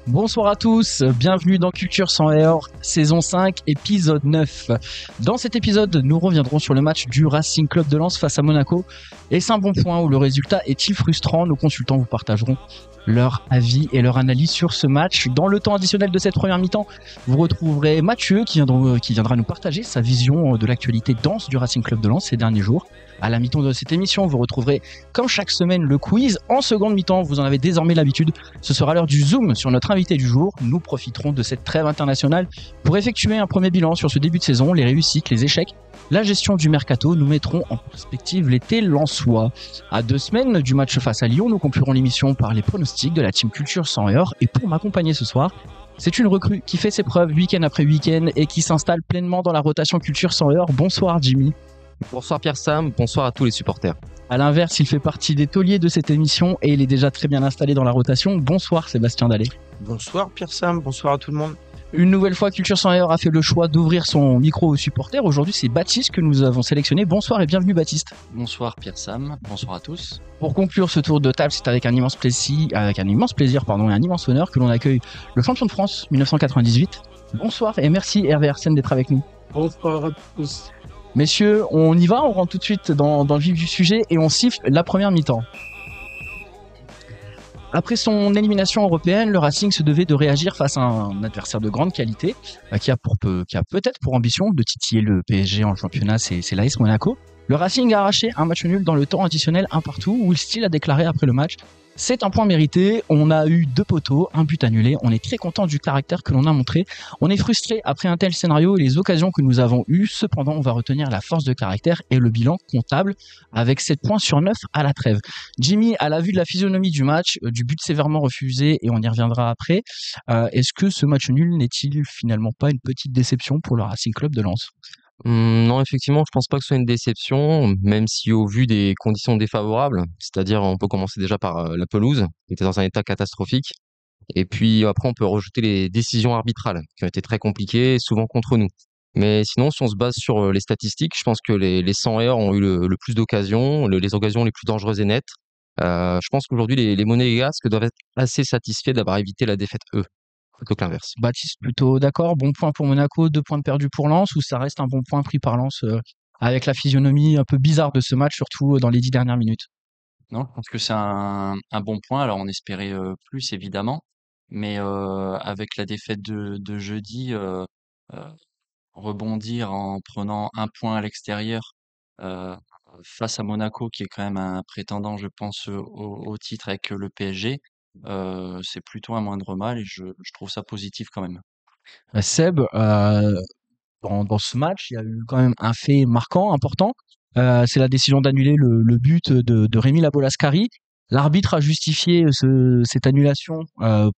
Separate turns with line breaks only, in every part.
Bonsoir à tous, bienvenue dans Culture sans Or, saison 5, épisode 9. Dans cet épisode, nous reviendrons sur le match du Racing Club de Lens face à Monaco. Est-ce un bon point ou le résultat est-il frustrant? Nos consultants vous partageront leur avis et leur analyse sur ce match. Dans le temps additionnel de cette première mi-temps, vous retrouverez Mathieu qui viendra nous partager sa vision de l'actualité dense du Racing Club de Lens ces derniers jours. À la mi-temps de cette émission, vous retrouverez, comme chaque semaine, le quiz. En seconde mi-temps, vous en avez désormais l'habitude. Ce sera l'heure du zoom sur notre invité du jour. Nous profiterons de cette trêve internationale pour effectuer un premier bilan sur ce début de saison, les réussites, les échecs, la gestion du mercato. Nous mettrons en perspective l'été lensois. À 2 semaines du match face à Lyon, nous conclurons l'émission par les pronostics de la team Culture sans Heure. Et pour m'accompagner ce soir, c'est une recrue qui fait ses preuves week-end après week-end et qui s'installe pleinement dans la rotation Culture sans Heure. Bonsoir Jimmy.
Bonsoir Pierre-Sam, bonsoir à tous les supporters.
À l'inverse, il fait partie des tauliers de cette émission et il est déjà très bien installé dans la rotation. Bonsoir Sébastien Dallet.
Bonsoir Pierre-Sam, bonsoir à tout le monde.
Une nouvelle fois, Culture sans Heure a fait le choix d'ouvrir son micro aux supporters. Aujourd'hui, c'est Baptiste que nous avons sélectionné. Bonsoir et bienvenue Baptiste.
Bonsoir Pierre-Sam, bonsoir à tous.
Pour conclure ce tour de table, c'est avec un immense plaisir et un immense honneur que l'on accueille le champion de France 1998. Bonsoir et merci Hervé Arsène d'être avec nous.
Bonsoir à tous.
Messieurs, on y va, on rentre tout de suite dans le vif du sujet et on siffle la première mi-temps. Après son élimination européenne, le Racing se devait de réagir face à un adversaire de grande qualité qui a peut-être pour ambition de titiller le PSG en championnat, c'est l'AS Monaco. Le Racing a arraché un match nul dans le temps additionnel un partout où Will Steele a déclaré après le match: c'est un point mérité, on a eu 2 poteaux, un but annulé, on est très content du caractère que l'on a montré, on est frustré après un tel scénario et les occasions que nous avons eues, cependant on va retenir la force de caractère et le bilan comptable avec 7 points sur 9 à la trêve. Jimmy, à la vue de la physionomie du match, du but sévèrement refusé et on y reviendra après, est-ce que ce match nul n'est-il finalement pas une petite déception pour le Racing Club de Lens?
Non, effectivement, je pense pas que ce soit une déception, même si au vu des conditions défavorables, c'est-à-dire on peut commencer déjà par la pelouse, qui était dans un état catastrophique, et puis après on peut rejeter les décisions arbitrales, qui ont été très compliquées, souvent contre nous. Mais sinon, si on se base sur les statistiques, je pense que les 100 heures ont eu le plus d'occasions, les occasions les plus dangereuses et nettes. Je pense qu'aujourd'hui, les Monégasques doivent être assez satisfaits d'avoir évité la défaite, eux, plutôt que l'inverse.
Baptiste, plutôt d'accord. Bon point pour Monaco, 2 points de perdu pour Lens, ou ça reste un bon point pris par Lens avec la physionomie un peu bizarre de ce match, surtout dans les 10 dernières minutes?
Non, je pense que c'est un bon point. Alors on espérait plus évidemment, mais avec la défaite de jeudi, euh, rebondir en prenant un point à l'extérieur euh, face à Monaco, qui est quand même un prétendant, je pense, au titre avec le PSG, c'est plutôt un moindre mal et je trouve ça positif quand même.
Seb, dans ce match, il y a eu quand même un fait marquant, important. C'est la décision d'annuler le but de Rémi Labolascari. L'arbitre a justifié cette annulation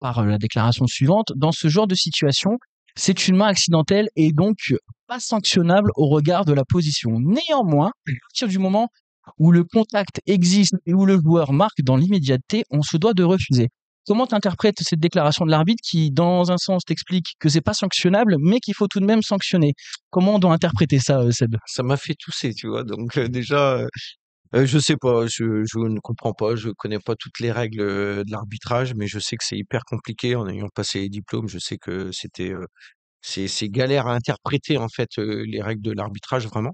par la déclaration suivante: dans ce genre de situation, c'est une main accidentelle et donc pas sanctionnable au regard de la position. Néanmoins, à partir du moment où le contact existe et où le joueur marque dans l'immédiateté, on se doit de refuser. Comment t'interprètes cette déclaration de l'arbitre qui, dans un sens, t'explique que c'est pas sanctionnable, mais qu'il faut tout de même sanctionner? Comment on doit interpréter ça, Seb?
Ça m'a fait tousser, tu vois. Donc déjà, je sais pas, je ne comprends pas, je connais pas toutes les règles de l'arbitrage, mais je sais que c'est hyper compliqué en ayant passé les diplômes. Je sais que c'est galère à interpréter en fait les règles de l'arbitrage vraiment.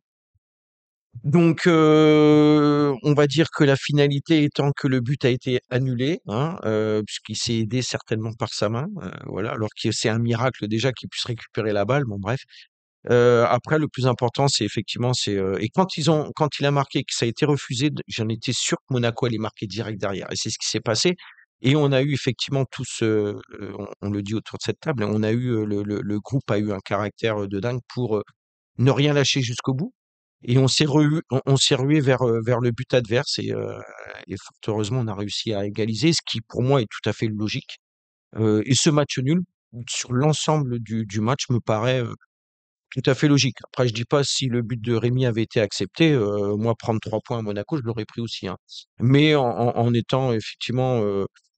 Donc, on va dire que la finalité étant que le but a été annulé, hein, puisqu'il s'est aidé certainement par sa main, voilà, alors que c'est un miracle déjà qu'il puisse récupérer la balle. Bon, bref. Après, le plus important, c'est effectivement, et quand il a marqué, que ça a été refusé, j'en étais sûr que Monaco allait marquer direct derrière, et c'est ce qui s'est passé. Et on a eu effectivement tous, on le dit autour de cette table, on a eu le groupe a eu un caractère de dingue pour ne rien lâcher jusqu'au bout. Et on s'est rué vers le but adverse et fort heureusement, on a réussi à égaliser, ce qui pour moi est tout à fait logique. Et ce match nul, sur l'ensemble du match, me paraît tout à fait logique. Après, je dis pas si le but de Rémi avait été accepté, moi prendre 3 points à Monaco, je l'aurais pris aussi, hein. Mais en étant effectivement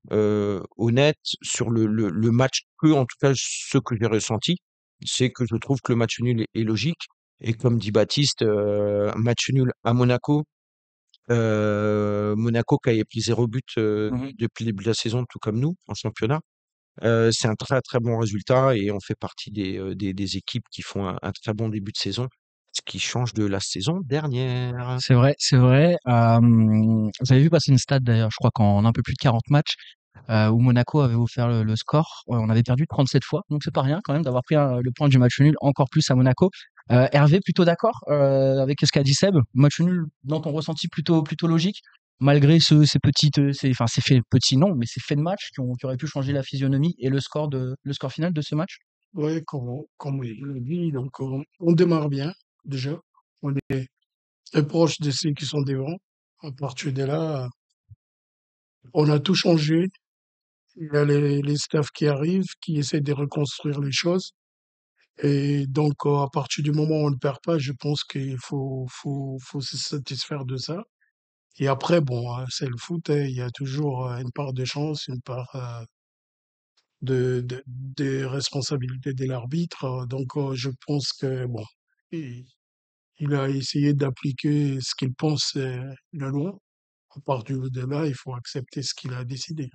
honnête sur le match, en tout cas ce que j'ai ressenti, c'est que je trouve que le match nul est logique. Et comme dit Baptiste, un match nul à Monaco, Monaco qui avait pris 0 but
Mhm.
depuis le début de la saison, tout comme nous en championnat. C'est un très, très bon résultat et on fait partie des équipes qui font un très bon début de saison, ce qui change de la saison dernière.
C'est vrai, c'est vrai. Vous avez vu passer une stat d'ailleurs, je crois qu'en un peu plus de 40 matchs, où Monaco avait offert le score, on avait perdu 37 fois, donc c'est pas rien quand même d'avoir pris le point du match nul encore plus à Monaco. Hervé, plutôt d'accord avec ce qu'a dit Seb, match nul dans ton ressenti plutôt logique, malgré ces petites, ces faits petits non, mais ces faits de match qui auraient pu changer la physionomie et le score final de ce match.
Ouais, comme il le dit, donc on démarre bien déjà. On est très proche de ceux qui sont devant. À partir de là, on a tout changé. Il y a les staffs qui arrivent, qui essaient de reconstruire les choses. Et donc, à partir du moment où on ne perd pas, je pense qu'il faut se satisfaire de ça. Et après, bon, c'est le foot, hein, il y a toujours une part de chance, une part de responsabilité de l'arbitre. Donc, je pense que, bon, il, il a essayé d'appliquer ce qu'il pense la loi. À partir de là, il faut accepter ce qu'il a décidé.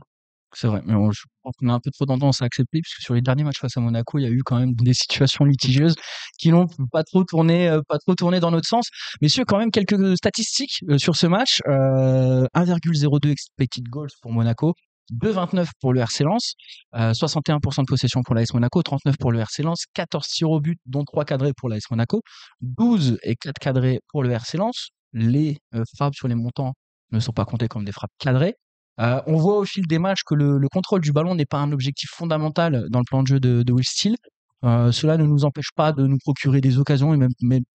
C'est vrai, mais je pense qu'on a un peu trop tendance à accepter, puisque sur les derniers matchs face à Monaco, il y a eu quand même des situations litigieuses qui n'ont pas trop tourné dans notre sens. Messieurs, quand même quelques statistiques sur ce match. 1,02 expected goals pour Monaco, 2,29 pour le RC Lens, 61% de possession pour l'AS Monaco, 39 pour le RC Lens, 14 tirs au but, dont 3 cadrés pour l'AS Monaco, 12 et 4 cadrés pour le RC Lens. Les frappes sur les montants ne sont pas comptées comme des frappes cadrées. On voit au fil des matchs que le contrôle du ballon n'est pas un objectif fondamental dans le plan de jeu de Will Steele. Cela ne nous empêche pas de nous procurer des occasions et même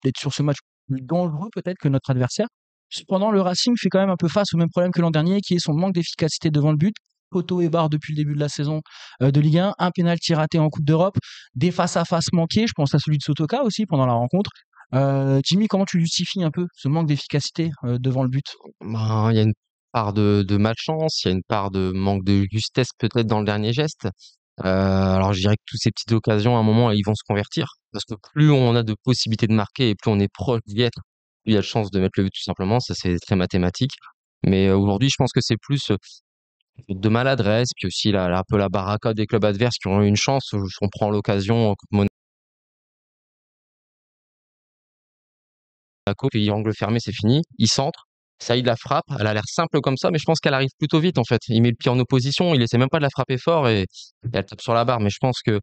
d'être sur ce match plus dangereux peut-être que notre adversaire. Cependant, le Racing fait quand même un peu face au même problème que l'an dernier, qui est son manque d'efficacité devant le but. Poteau et barre depuis le début de la saison de Ligue 1, un pénalty raté en Coupe d'Europe, des face-à-face manqués, je pense à celui de Sotoka aussi pendant la rencontre. Jimmy, comment tu justifies un peu ce manque d'efficacité devant le but?
Ben, il y a une part de malchance, il y a une part de manque de justesse peut-être dans le dernier geste. Alors je dirais que toutes ces petites occasions, à un moment, ils vont se convertir. Parce que plus on a de possibilités de marquer et plus on est proche d'y être, plus il y a de chances de mettre le but tout simplement. Ça, c'est très mathématique. Mais aujourd'hui, je pense que c'est plus de maladresse, puis aussi un peu la baraka des clubs adverses qui ont eu une chance. On prend l'occasion contre Monaco, puis angle fermé, c'est fini. Il centre. Saïd la frappe. Elle a l'air simple comme ça, mais je pense qu'elle arrive plutôt vite en fait. Il met le pied en opposition, il essaie même pas de la frapper fort et elle tape sur la barre. Mais je pense que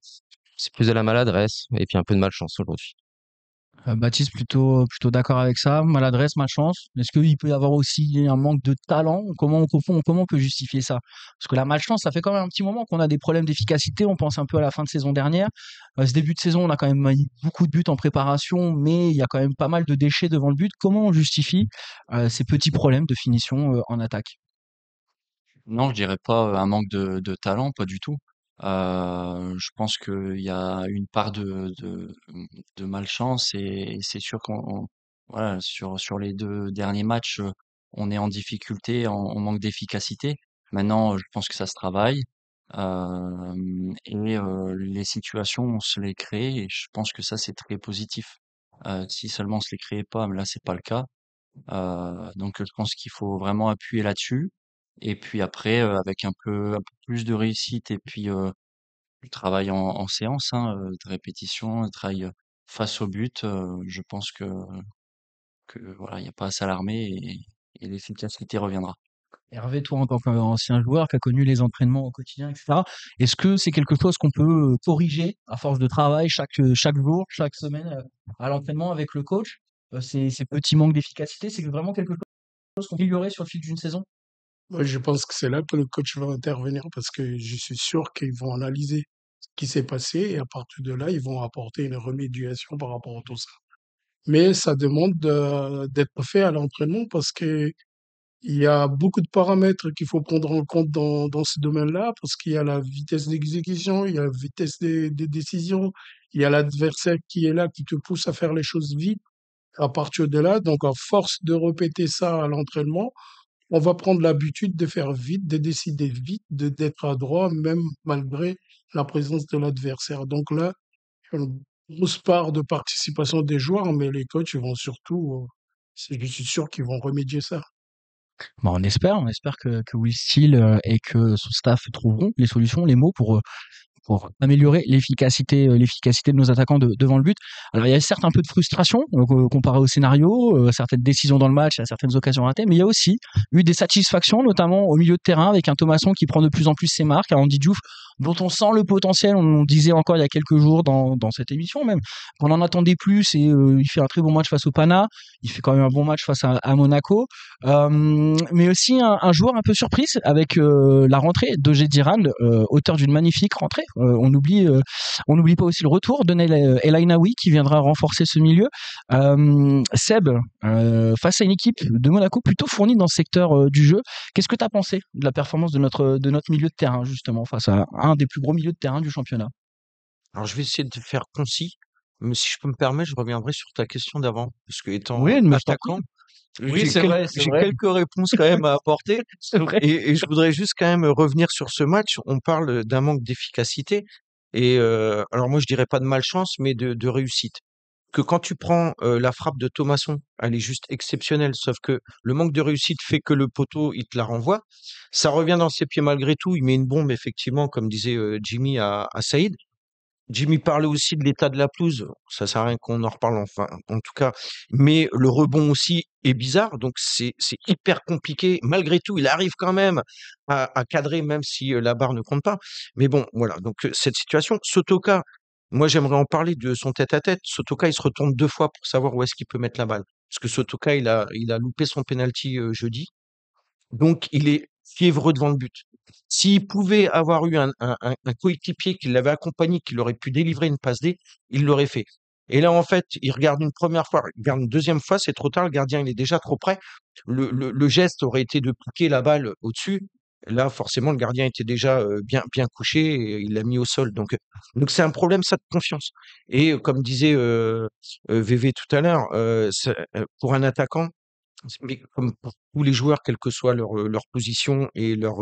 c'est plus de la maladresse et puis un peu de malchance aujourd'hui.
Baptiste, plutôt d'accord avec ça. Maladresse, malchance. Est-ce qu'il peut y avoir aussi un manque de talent? Comment on peut justifier ça? Parce que la malchance, ça fait quand même un petit moment qu'on a des problèmes d'efficacité. On pense un peu à la fin de saison dernière. Ce début de saison, on a quand même eu beaucoup de buts en préparation, mais il y a quand même pas mal de déchets devant le but. Comment on justifie ces petits problèmes de finition en attaque?
Non, je dirais pas un manque de talent, pas du tout. Je pense qu'il y a une part de malchance et c'est sûr voilà, sur les 2 derniers matchs, on est en difficulté, on manque d'efficacité. Maintenant, je pense que ça se travaille. Les situations, on se les crée et je pense que ça, c'est très positif. Si seulement on se les créait pas, mais là, c'est pas le cas. Donc je pense qu'il faut vraiment appuyer là-dessus et puis après, avec un peu plus de réussite et puis, du travail en séance, hein, de répétition, de travail, face au but, je pense que voilà, il y a pas à s'alarmer et l'efficacité reviendra.
Hervé, toi, en tant qu'ancien joueur qui a connu les entraînements au quotidien, etc., est-ce que c'est quelque chose qu'on peut corriger à force de travail chaque jour, chaque semaine à l'entraînement avec le coach? Ces petits manques d'efficacité, c'est vraiment quelque chose qu'on peut améliorer sur le fil d'une saison?
Moi, je pense que c'est là que le coach va intervenir parce que je suis sûr qu'ils vont analyser ce qui s'est passé et à partir de là, ils vont apporter une remédiation par rapport à tout ça. Mais ça demande d'être fait à l'entraînement parce que il y a beaucoup de paramètres qu'il faut prendre en compte dans ce domaine-là parce qu'il y a la vitesse d'exécution, il y a la vitesse des décisions, il y a l'adversaire qui est là, qui te pousse à faire les choses vite. À partir de là, donc à force de répéter ça à l'entraînement, on va prendre l'habitude de faire vite, de décider vite, d'être adroit, même malgré la présence de l'adversaire. Donc là, une grosse part de participation des joueurs, mais les coachs ils vont surtout, je suis sûr qu'ils vont remédier ça.
Bon, on espère que Will Steele et que son staff trouveront les solutions, les mots pour améliorer l'efficacité de nos attaquants devant le but. Alors il y a certes un peu de frustration comparé au scénario, certaines décisions dans le match, à certaines occasions ratées, mais il y a aussi eu des satisfactions, notamment au milieu de terrain avec un Thomasson qui prend de plus en plus ses marques, un Andy Diouf dont on sent le potentiel, on disait encore il y a quelques jours dans cette émission même, qu'on en attendait plus et il fait un très bon match face au Pana, il fait quand même un bon match face à Monaco, mais aussi un joueur un peu surprise avec la rentrée d'Ogé Diran, auteur d'une magnifique rentrée. On n'oublie pas aussi le retour de Nel El Ainaoui qui viendra renforcer ce milieu. Seb, face à une équipe de Monaco plutôt fournie dans ce secteur du jeu, qu'est-ce que tu as pensé de la performance de notre milieu de terrain justement face à un des plus gros milieux de terrain du championnat?
Alors, je vais essayer de faire concis, mais si je peux me permettre, je reviendrai sur ta question d'avant, parce que étant
Oui, mais je t'en prie.
attaquant,
Oui, c'est vrai, c'est
j'ai
vrai.
quelques réponses quand même à apporter.
C'est vrai.
Et je voudrais juste quand même revenir sur ce match. On parle d'un manque d'efficacité. Et alors moi, je dirais pas de malchance, mais de réussite. Que quand tu prends la frappe de Thomasson, elle est juste exceptionnelle. Sauf que le manque de réussite fait que le poteau, il te la renvoie. Ça revient dans ses pieds malgré tout. Il met une bombe, effectivement, comme disait Jimmy à Saïd. Jimmy parlait aussi de l'état de la pelouse. Ça sert à rien qu'on en reparle, enfin, en tout cas. Mais le rebond aussi est bizarre. Donc, c'est hyper compliqué. Malgré tout, il arrive quand même à cadrer, même si la barre ne compte pas. Mais bon, voilà. Donc, cette situation. Sotoka, moi, j'aimerais en parler de son tête-à-tête. Sotoka, il se retourne 2 fois pour savoir où est-ce qu'il peut mettre la balle. Parce que Sotoka, il a loupé son penalty jeudi. Donc, il est fiévreux devant le but. S'il pouvait avoir eu un coéquipier qui l'avait accompagné, qui aurait pu délivrer une passe D, il l'aurait fait. Et là, en fait, il regarde une première fois, il regarde une deuxième fois, c'est trop tard, le gardien, il est déjà trop près. Le geste aurait été de piquer la balle au-dessus. Là, forcément, le gardien était déjà bien couché et il l'a mis au sol. Donc c'est un problème, ça, de confiance. Et comme disait VV tout à l'heure, pour un attaquant, mais comme pour tous les joueurs, quelle que soit leur position et leur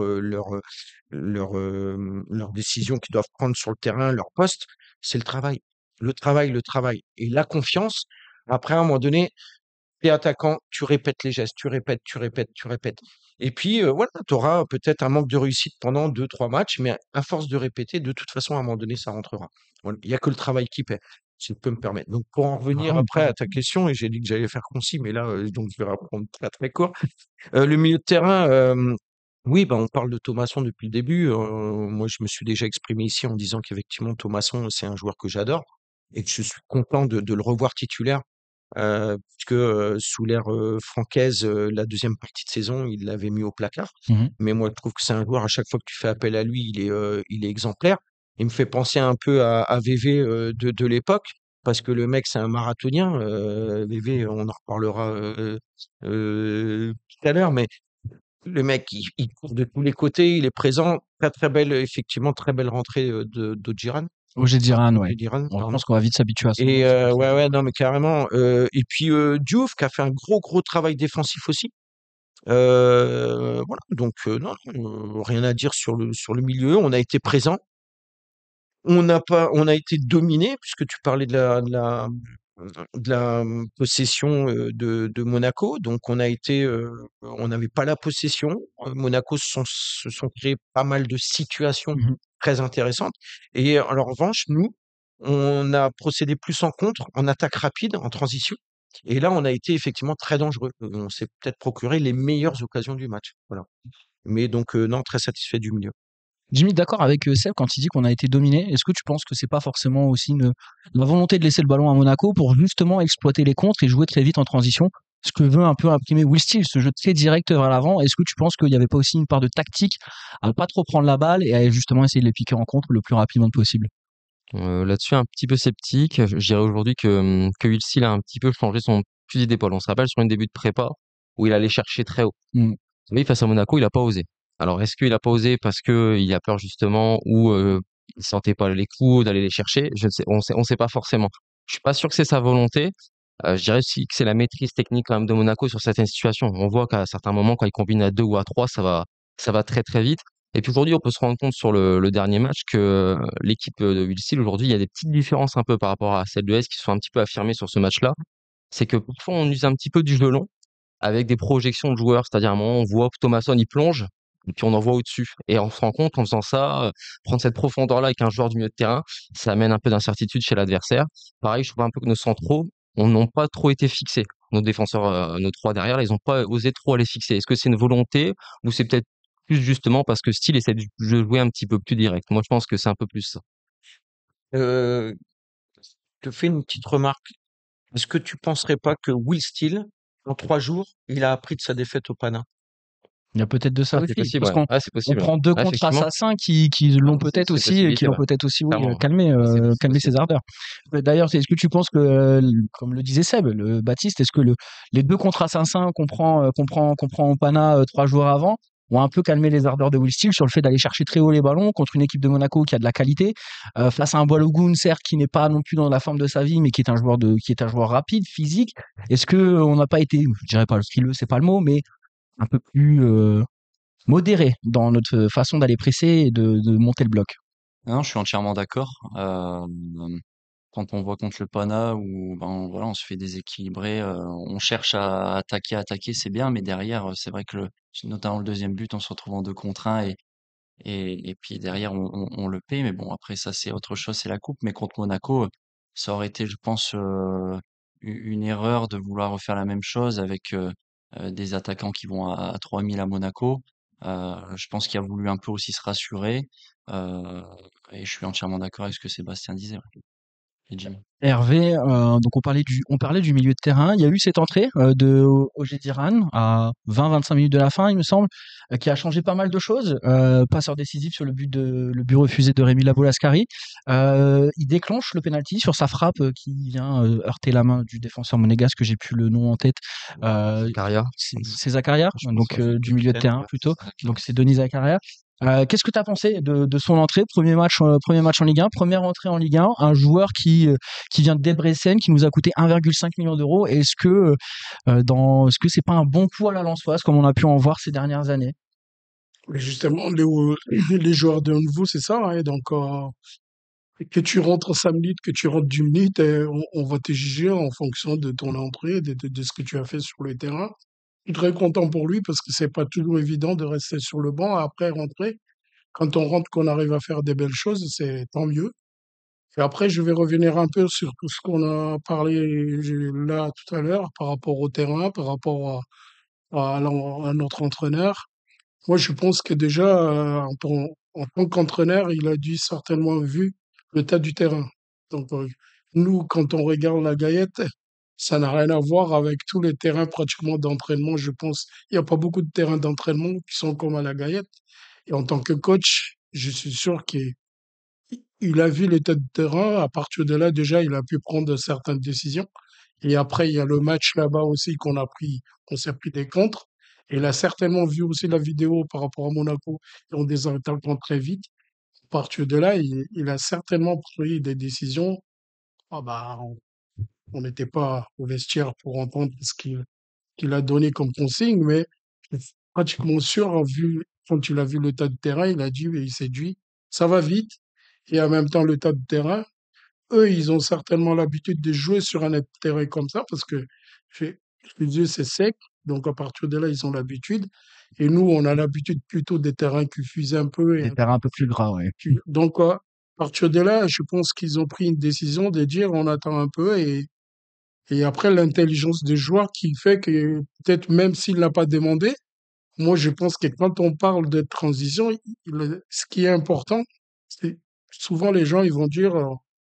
décision qu'ils doivent prendre sur le terrain, leur poste, c'est le travail. Le travail, le travail. Et la confiance, après, à un moment donné, t'es attaquant, tu répètes les gestes, tu répètes, tu répètes, tu répètes. Et puis, voilà, tu auras peut-être un manque de réussite pendant 2, 3 matchs, mais à force de répéter, de toute façon, à un moment donné, ça rentrera. Voilà. Il y a que le travail qui paie, si je peux me permettre. Donc, pour en revenir
Vraiment,
après à ta question, et j'ai dit que j'allais faire concis, mais là, donc je vais reprendre très, très court. Le milieu de terrain, oui, bah, on parle de Thomasson depuis le début. Moi, je me suis déjà exprimé ici en disant qu'effectivement, Thomasson, c'est un joueur que j'adore et que je suis content de le revoir titulaire. Puisque sous l'ère francaise, la deuxième partie de saison, il l'avait mis au placard.
Mhm.
Mais moi, je trouve que c'est un joueur, à chaque fois que tu fais appel à lui, il est exemplaire. Il me fait penser un peu à VV de l'époque, parce que le mec, c'est un marathonien. VV, on en reparlera tout à l'heure, mais le mec, il court de tous les côtés, il est présent. Très, très belle, effectivement, très belle rentrée d'Odjiran.
Roger Diran, ouais.
Odjiran,
Bon, je
pardon.
pense qu'on va vite s'habituer à son nom.
Et ouais, ouais, non, mais carrément. Et puis Diouf qui a fait un gros travail défensif aussi. Voilà. Donc non, rien à dire sur le milieu. On a été présent. On a été dominé puisque tu parlais de la possession de Monaco. Donc on n'avait pas la possession. Monaco se sont créés pas mal de situations
Mhm.
très intéressantes. Et en revanche, nous, on a procédé plus en contre, en attaque rapide, en transition. Et là, on a été effectivement très dangereux. On s'est peut-être procuré les meilleures occasions du match. Voilà. Mais donc, non, très satisfait du milieu.
Jimmy, d'accord avec Seb quand il dit qu'on a été dominé. Est-ce que tu penses que c'est pas forcément aussi la volonté de laisser le ballon à Monaco pour justement exploiter les contres et jouer très vite en transition? Ce que veut un peu imprimer Will Steele, ce jeu très direct vers l'avant. Est-ce que tu penses qu'il n'y avait pas aussi une part de tactique à pas trop prendre la balle et à justement essayer de les piquer en contre le plus rapidement possible?
Là-dessus, un petit peu sceptique. Je dirais aujourd'hui que Will Steele a un petit peu changé son fusil d'épaule. On se rappelle sur une début de prépa où il allait chercher très haut.
Mm.
Mais face à Monaco, il a pas osé. Alors, est-ce qu'il a pas osé parce que il a peur justement ou il sentait pas les coups d'aller les chercher? Je ne sais, on sait pas forcément. Je suis pas sûr que c'est sa volonté. Je dirais aussi que c'est la maîtrise technique quand même de Monaco sur certaines situations. On voit qu'à certains moments, quand il combine à 2 ou à 3, ça va très très vite. Et puis aujourd'hui, on peut se rendre compte sur le dernier match que l'équipe de Will Steele, aujourd'hui, il y a des petites différences un peu par rapport à celle de S qui sont un petit peu affirmées sur ce match-là. C'est que parfois on use un petit peu du jeu long. avec des projections de joueurs. C'est-à-dire, à un moment, on voit Thomasson, il plonge, et puis on envoie au-dessus. Et on se rend compte, en faisant ça, prendre cette profondeur-là avec un joueur du milieu de terrain, ça amène un peu d'incertitude chez l'adversaire. Pareil, je trouve un peu que nos centraux n'ont pas trop été fixés. Nos défenseurs, nos trois derrière, là, ils n'ont pas osé trop aller fixer. Est-ce que c'est une volonté ou c'est peut-être plus justement parce que Steele essaie de jouer un petit peu plus direct? Moi, je pense que c'est un peu plus ça.
Je te fais une petite remarque. Est-ce que tu penserais pas que Will Steele, en 3 jours, il a appris de sa défaite au Pana?
Il y a peut-être de ça
Ah, c'est
aussi,
possible,
parce
ouais.
qu'on
Ah, c'est
on
possible, ouais.
prend deux
Ah,
contre
effectivement,
assassins qui l'ont
c'est
peut-être
une
aussi,
possibilité, ouais.
oui,
Clairement.
calmé,
C'est
calmé ses
possible.
ardeurs. D'ailleurs, est-ce que tu penses que, comme le disait Seb, le Baptiste, est-ce que les deux contre assassins qu'on prend au Pana 3 jours avant ont un peu calmé les ardeurs de Will Steele sur le fait d'aller chercher très haut les ballons contre une équipe de Monaco qui a de la qualité, face à un Balogun, certes, qui n'est pas non plus dans la forme de sa vie, mais qui est un joueur rapide, physique. Est-ce que on n'a pas été, je dirais pas frileux, c'est pas le mot, mais un peu plus modéré dans notre façon d'aller presser et de monter le bloc.
Non, je suis entièrement d'accord. Quand on voit contre le Pana où ben voilà, on se fait déséquilibrer, on cherche à attaquer, c'est bien, mais derrière, c'est vrai que notamment le deuxième but, on se retrouve en 2 contre 1 et puis derrière on le paie. Mais bon, après ça c'est autre chose, c'est la coupe. Mais contre Monaco, ça aurait été, je pense, une erreur de vouloir refaire la même chose avec des attaquants qui vont à 3000 à Monaco. Je pense qu'il a voulu un peu aussi se rassurer. euh, et je suis entièrement d'accord avec ce que Sébastien disait, ouais. Et Jimmy.
Hervé, donc on parlait du milieu de terrain. Il y a eu cette entrée de Ojediran à 20-25 minutes de la fin, il me semble, qui a changé pas mal de choses. Passeur décisif sur le but refusé de Rémi Lavolascari. Il déclenche le penalty sur sa frappe qui vient heurter la main du défenseur monégasque, que j'ai plus le nom en tête.
Zakaria.
C'est Zakaria,
Je pense,
donc
ouais.
du milieu de terrain
Ouais,
plutôt.
c'est ça.
Donc c'est Denis Zakaria. Qu'est-ce que tu as pensé de son entrée, premier match en Ligue 1, première entrée en Ligue 1, un joueur qui vient de Debrecen, qui nous a coûté 1,5 million d'euros. Est-ce que est-ce que c'est pas un bon coup à la Lensoise comme on a pu en voir ces dernières années?
Mais justement, les joueurs de haut niveau, c'est ça, hein, donc que tu rentres 5 minutes, que tu rentres 10 minutes, on va te juger en fonction de ton entrée, de ce que tu as fait sur le terrain. Je suis très content pour lui parce que c'est pas toujours évident de rester sur le banc après rentrer. Quand on rentre, qu'on arrive à faire des belles choses, c'est tant mieux. Et après, je vais revenir un peu sur tout ce qu'on a parlé là tout à l'heure par rapport au terrain, par rapport à notre entraîneur. Moi, je pense que déjà, en tant qu'entraîneur, il a dû certainement vu le tas du terrain. Donc, nous, quand on regarde la Gaillette, ça n'a rien à voir avec tous les terrains pratiquement d'entraînement, je pense. Il n'y a pas beaucoup de terrains d'entraînement qui sont comme à la Gaillette. Et en tant que coach, je suis sûr qu'il a vu l'état de terrain. À partir de là, déjà, il a pu prendre certaines décisions. Et après, il y a le match là-bas aussi qu'on s'est pris des contres. Et il a certainement vu aussi la vidéo par rapport à Monaco et on des attaquants très vite. À partir de là, il a certainement pris des décisions. Ah bah, on n'était pas au vestiaire pour entendre qu'il a donné comme consigne, mais je suis pratiquement sûr, quand il a vu le tas de terrain, il a dit, et il s'est dit, ça va vite. Et en même temps, le tas de terrain, eux, ils ont certainement l'habitude de jouer sur un terrain comme ça parce que chez eux, c'est sec. Donc, à partir de là, ils ont l'habitude. Et nous, on a l'habitude plutôt des terrains qui fusent un peu.
Des terrains un peu plus gras, ouais.
Donc, à partir de là, je pense qu'ils ont pris une décision de dire on attend un peu et après l'intelligence des joueurs qui fait que peut-être même s'il l'a pas demandé, moi, je pense que quand on parle de transition, ce qui est important, c'est souvent les gens, ils vont dire,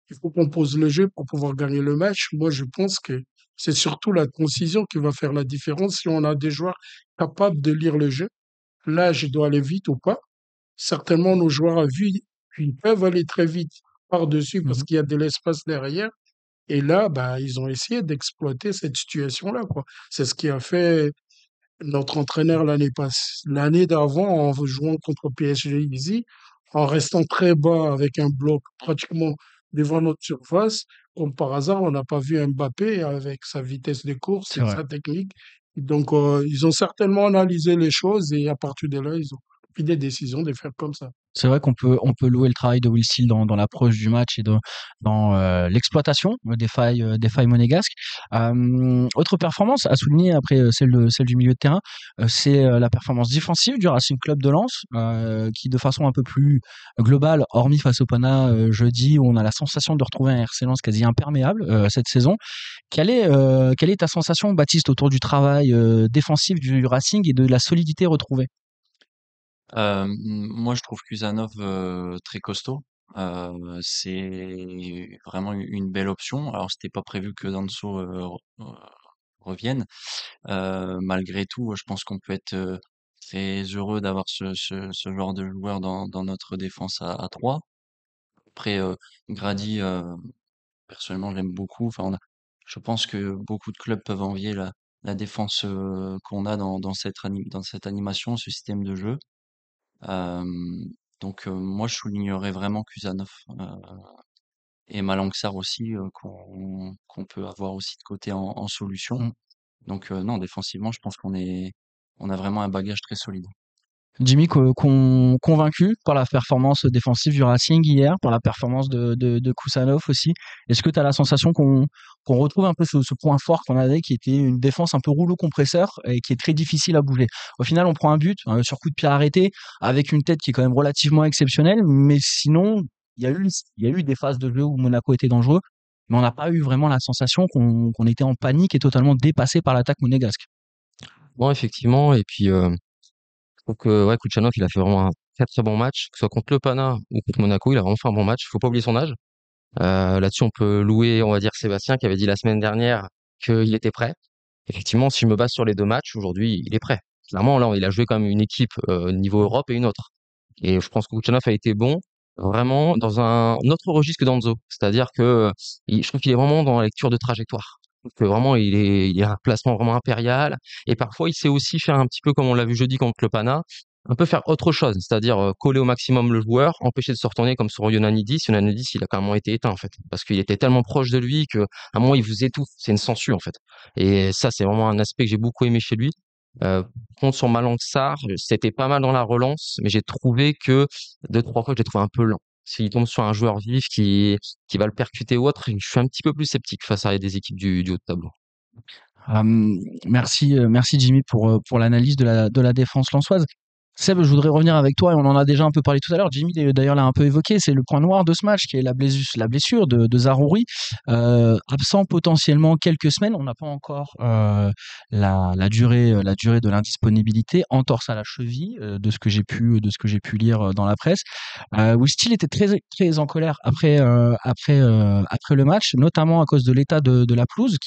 il faut qu'on pose le jeu pour pouvoir gagner le match. Moi, je pense que c'est surtout la concision qui va faire la différence. Si on a des joueurs capables de lire le jeu, là, je dois aller vite ou pas. Certainement, nos joueurs à vue, ils peuvent aller très vite par-dessus parce
Mhm.
qu'il y a de l'espace derrière. Et là, bah, ils ont essayé d'exploiter cette situation-là, quoi. C'est ce qui a fait notre entraîneur l'année d'avant, en jouant contre PSG ici, en restant très bas avec un bloc pratiquement devant notre surface, comme par hasard, on n'a pas vu Mbappé avec sa vitesse de course
C'est
et
vrai.
sa technique. Donc, ils ont certainement analysé les choses et à partir de là, ils ont pris des décisions de faire comme ça.
C'est vrai qu'on peut louer le travail de Will Steele dans l'approche du match et dans l'exploitation des failles monégasques. Autre performance à souligner après celle du milieu de terrain, c'est la performance défensive du Racing Club de Lens, qui de façon un peu plus globale, hormis face au Pana jeudi, où on a la sensation de retrouver un RC Lens quasi imperméable cette saison. Quelle est ta sensation, Baptiste, autour du travail défensif du Racing et de la solidité retrouvée?
Moi, je trouve Kusanov très costaud. C'est vraiment une belle option. Alors, c'était pas prévu que Danso revienne. Malgré tout, je pense qu'on peut être très heureux d'avoir ce genre de joueur dans notre défense à 3. Après, Grady, personnellement, je l'aime beaucoup. Enfin, je pense que beaucoup de clubs peuvent envier la défense qu'on a dans cette animation, ce système de jeu. Donc, moi, je soulignerais vraiment Kusanov et Malang Sarr aussi, qu'on peut avoir aussi de côté en solution.
Mmh.
Donc, non, défensivement, je pense on a vraiment un bagage très solide.
Jimmy, convaincu par la performance défensive du Racing hier, par la performance de Kusanov aussi. Est-ce que tu as la sensation qu'on retrouve un peu ce point fort qu'on avait, qui était une défense un peu rouleau compresseur et qui est très difficile à bouger? Au final, on prend un but sur coup de pied arrêté, avec une tête qui est quand même relativement exceptionnelle, mais sinon, il y a eu des phases de jeu où Monaco était dangereux, mais on n'a pas eu vraiment la sensation qu'on était en panique et totalement dépassé par l'attaque monégasque.
Bon, effectivement, et puis je trouve que ouais, Kuchanov, il a fait vraiment un très très bon match, que ce soit contre le Pana ou contre Monaco, il a vraiment fait un bon match. Faut pas oublier son âge. Là-dessus, on peut louer, on va dire, Sébastien qui avait dit la semaine dernière qu'il était prêt. Effectivement, si je me base sur les 2 matchs, aujourd'hui, il est prêt. Clairement, là, il a joué comme une équipe niveau Europe et une autre. Et je pense que Kuchanov a été bon, vraiment dans un autre registre que Danzo. C'est-à-dire que je trouve qu'il est vraiment dans la lecture de trajectoire. Je trouve que vraiment, il est un placement vraiment impérial. Et parfois, il sait aussi faire un petit peu comme on l'a vu jeudi contre le Pana, un peu faire autre chose, c'est-à-dire coller au maximum le joueur, empêcher de se retourner comme sur Ionannidis. Ionannidis, il a carrément été éteint en fait, parce qu'il était tellement proche de lui qu'à un moment il vous étouffe. C'est une sangsue en fait. Et ça, c'est vraiment un aspect que j'ai beaucoup aimé chez lui. Par contre, sur Malang Sarr, c'était pas mal dans la relance, mais j'ai trouvé que 2, 3 fois, je l'ai trouvé un peu lent. S'il tombe sur un joueur vif qui va le percuter ou autre, je suis un petit peu plus sceptique face à des équipes du haut de tableau.
Merci Jimmy pour l'analyse de la défense lensoise. Seb, je voudrais revenir avec toi, et on en a déjà un peu parlé tout à l'heure. Jimmy d'ailleurs l'a un peu évoqué, c'est le point noir de ce match qui est la blessure de Zaroury, absent potentiellement quelques semaines. On n'a pas encore la durée de l'indisponibilité, entorse à la cheville, de ce que j'ai pu lire dans la presse. Will Steele était très très en colère après le match, notamment à cause de l'état de la pelouse,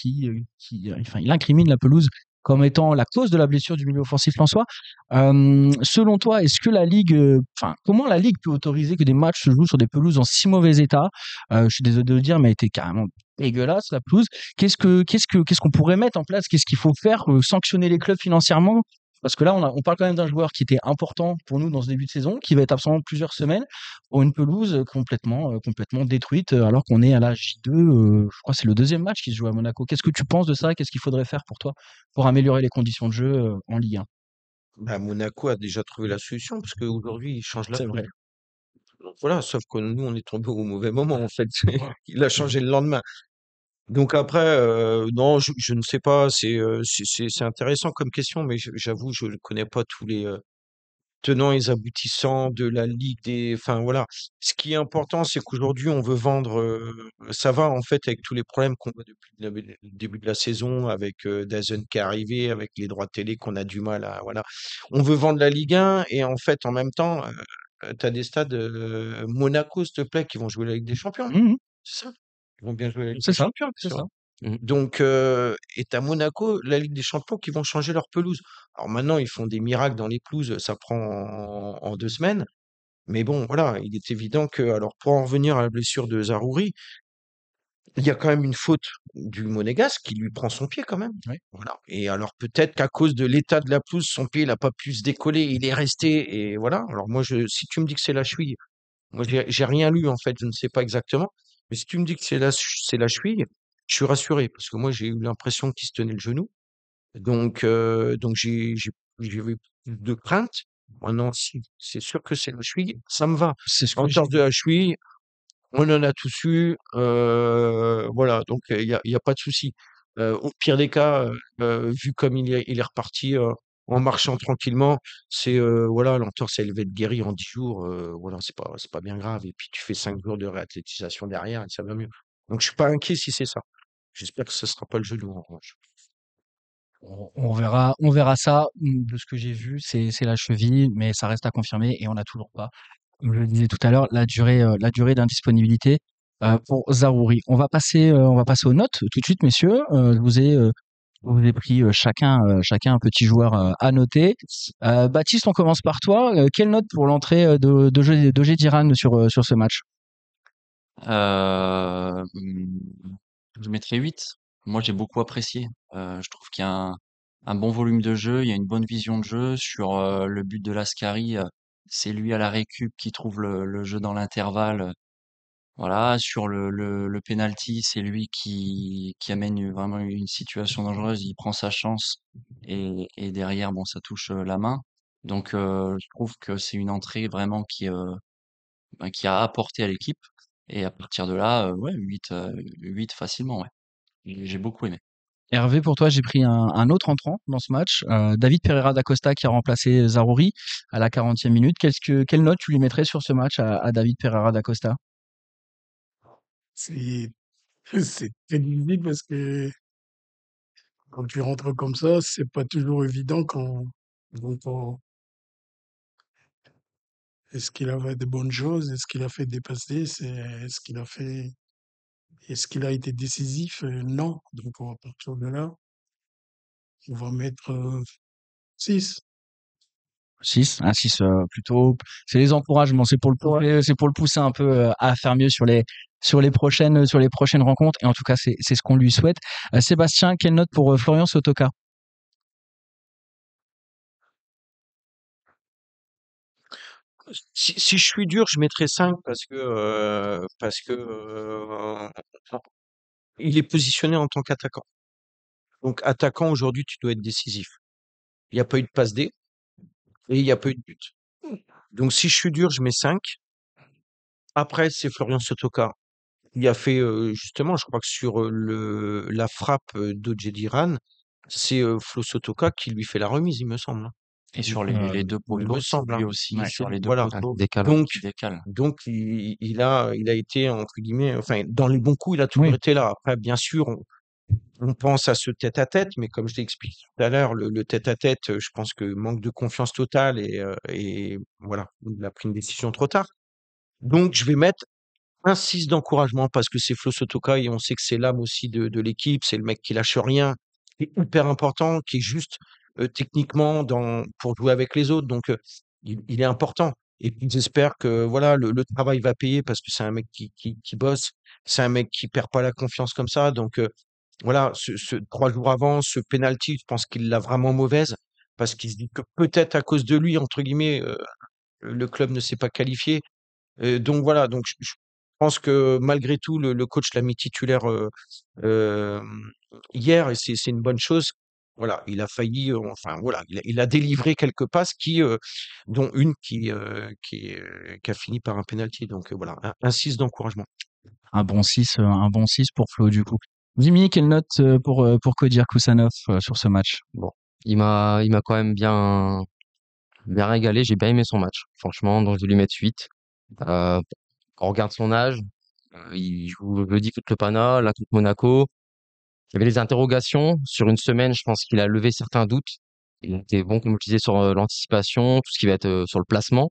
enfin, il incrimine la pelouse comme étant la cause de la blessure du milieu offensif lensois. Selon toi, est-ce que la Ligue, enfin, comment la Ligue peut autoriser que des matchs se jouent sur des pelouses en si mauvais état? Je suis désolé de le dire, mais elle était carrément dégueulasse, la pelouse. Qu'est-ce qu'on pourrait mettre en place? Qu'est-ce qu'il faut faire? Sanctionner les clubs financièrement? Parce que là, on parle quand même d'un joueur qui était important pour nous dans ce début de saison, qui va être absent plusieurs semaines pour une pelouse complètement détruite, alors qu'on est à la J2. Je crois que c'est le deuxième match qui se joue à Monaco. Qu'est-ce que tu penses de ça? Qu'est-ce qu'il faudrait faire pour toi pour améliorer les conditions de jeu en Ligue 1?
Bah, Monaco a déjà trouvé la solution parce qu'aujourd'hui, il change la
C'est
pelouse.
vrai.
Donc voilà, sauf que nous, on est tombé au mauvais moment, en fait. Il a changé le lendemain. Donc après, non, je ne sais pas. C'est intéressant comme question, mais j'avoue, je ne connais pas tous les tenants et aboutissants de la Ligue des. Enfin voilà. Ce qui est important, c'est qu'aujourd'hui, on veut vendre. Ça va en fait avec tous les problèmes qu'on voit depuis le début de la saison, avec DAZN qui est arrivé, avec les droits télé qu'on a du mal à. Voilà. On veut vendre la Ligue 1 et en fait, en même temps, tu as des stades Monaco, s'il te plaît, qui vont jouer la Ligue des Champions.
Mmh.
C'est ça. Ils vont bien jouer la Ligue
C'est
des
ça,
Champions,
c'est
tu
ça.
vois.
Mmh.
Donc, et tu Monaco, la Ligue des Champions, qui vont changer leur pelouse. Alors maintenant, ils font des miracles dans les pelouses, ça prend en 2 semaines. Mais bon, voilà, il est évident que, alors pour en revenir à la blessure de Zaroury, il y a quand même une faute du Monégasque qui lui prend son pied quand même.
Oui.
Voilà. Et alors peut-être qu'à cause de l'état de la pelouse, son pied n'a pas pu se décoller, il est resté. Et voilà. Alors moi, si tu me dis que c'est la cheville, moi j'ai rien lu en fait, je ne sais pas exactement. Mais si tu me dis que c'est la cheville, je suis rassuré parce que moi j'ai eu l'impression qu'il se tenait le genou. Donc j'ai eu plus de crainte. Oh non, si, c'est sûr que c'est le Houyi, ça me va.
C'est ce que
En
j'ai
termes de Houyi, on en a tous eu, voilà, donc il y a pas de souci. Au pire des cas, vu comme il est reparti, en marchant tranquillement, c'est, voilà, l'entorse elle va être guérie en 10 jours, voilà, c'est pas bien grave et puis tu fais 5 jours de réathlétisation derrière et ça va mieux. Donc je suis pas inquiet si c'est ça. J'espère que ce sera pas le genou en revanche.
On verra ça. De ce que j'ai vu, c'est la cheville, mais ça reste à confirmer et on n'a toujours pas, comme je le disais tout à l'heure, la durée d'indisponibilité pour Zaroury. On va passer aux notes tout de suite, messieurs. Je vous ai pris chacun un petit joueur à noter. Baptiste, on commence par toi. Quelle note pour l'entrée de Diran sur ce match?
Euh, hum, je mettrais 8. Moi, j'ai beaucoup apprécié. Je trouve qu'il y a un bon volume de jeu, il y a une bonne vision de jeu sur le but de Lascari. C'est lui à la récup qui trouve le jeu dans l'intervalle. Voilà, sur le penalty, c'est lui qui amène vraiment une situation dangereuse. Il prend sa chance et derrière, bon, ça touche la main. Donc, je trouve que c'est une entrée vraiment qui a apporté à l'équipe. Et à partir de là, ouais, 8 facilement, ouais. J'ai beaucoup aimé.
Hervé, pour toi, j'ai pris un autre entrant dans ce match, David Pereira da Costa qui a remplacé Zaroury à la 40e minute. Quelle note tu lui mettrais sur ce match à David Pereira da Costa?
C'est c'est très difficile parce que quand tu rentres comme ça, c'est pas toujours évident donc est-ce qu'il a fait de bonnes choses? Est-ce qu'il a fait des passes? Est-ce qu'il a été décisif? Non. Donc, à partir de là, on va mettre 6.
6, un 6 plutôt. C'est les encouragements, c'est pour le pousser un peu à faire mieux sur les prochaines rencontres. Et en tout cas, c'est ce qu'on lui souhaite. Sébastien, quelle note pour Florian Sotoka?
Si je suis dur, je mettrais 5 parce que il est positionné en tant qu'attaquant. Donc attaquant aujourd'hui, tu dois être décisif. Il n'y a pas eu de passe D et il n'y a pas eu de but. Donc si je suis dur, je mets 5. Après, c'est Florian Sotoka. Il a fait justement, je crois que sur la frappe d'Odjediran, c'est Flo Sotoka qui lui fait la remise, il me semble, hein.
Et
Il,
sur les deux
il me
poteaux, c'est
semble,
lui
hein.
aussi, sur les deux
Voilà.
poteaux,
Décale.
Donc,
qui décale.
donc il a été entre guillemets, enfin dans les bons coups, il a toujours
Oui,
été là. Après, bien sûr, on pense à ce tête-à-tête, mais comme je l'ai expliqué tout à l'heure, le tête-à-tête, je pense que manque de confiance totale et voilà, il a pris une décision trop tard. Donc, je vais mettre un 6 d'encouragement parce que c'est Flo Sotoka et on sait que c'est l'âme aussi de l'équipe, c'est le mec qui lâche rien, qui est hyper important, qui est juste techniquement pour jouer avec les autres. Donc, il est important. Et puis, j'espère que voilà, le travail va payer parce que c'est un mec qui bosse, c'est un mec qui perd pas la confiance comme ça. Donc, voilà, 3 jours avant, ce penalty, je pense qu'il l'a vraiment mauvaise parce qu'il se dit que peut-être à cause de lui, entre guillemets, le club ne s'est pas qualifié. Donc voilà, donc je pense que malgré tout, le coach l'a mis titulaire hier et c'est une bonne chose. Voilà, il a failli, enfin voilà, il a délivré quelques passes dont une qui a fini par un penalty. Donc voilà, un 6 d'encouragement.
un bon 6 pour Flo du coup. Jimmy, quelle note pour Kodir Kusanov sur ce match?
Bon, il m'a quand même bien régalé. J'ai bien aimé son match, franchement. Donc je vais lui mettre 8. Quand on regarde son âge, il joue jeudi contre le Pana, là contre Monaco. Il y avait des interrogations sur une semaine. Je pense qu'il a levé certains doutes. Il était bon, comme je disais, sur l'anticipation, tout ce qui va être sur le placement.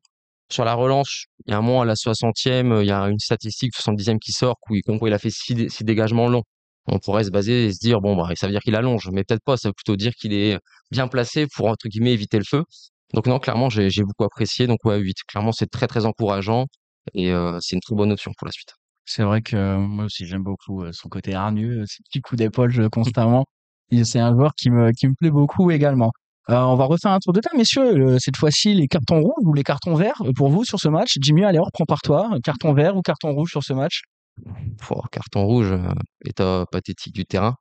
Sur la relance, il y a un moment à la 60e, il y a une statistique 70e qui sort comme quoi il a fait 6 dégagements longs. On pourrait se baser et se dire bon bah ça veut dire qu'il allonge, mais peut-être pas. Ça veut plutôt dire qu'il est bien placé pour entre guillemets éviter le feu. Donc non, clairement j'ai beaucoup apprécié. Donc ouais 8. Clairement c'est très très encourageant et c'est une très bonne option pour la suite.
C'est vrai que moi aussi j'aime beaucoup son côté hargneux, ses petits coups d'épaule constamment. C'est un joueur qui me plaît beaucoup également. On va refaire un tour de table, messieurs. Cette fois-ci, les cartons rouges ou les cartons verts pour vous sur ce match. Jimmy, allez, on reprend par toi. Carton vert ou carton rouge sur ce match?
Carton rouge, état pathétique du terrain.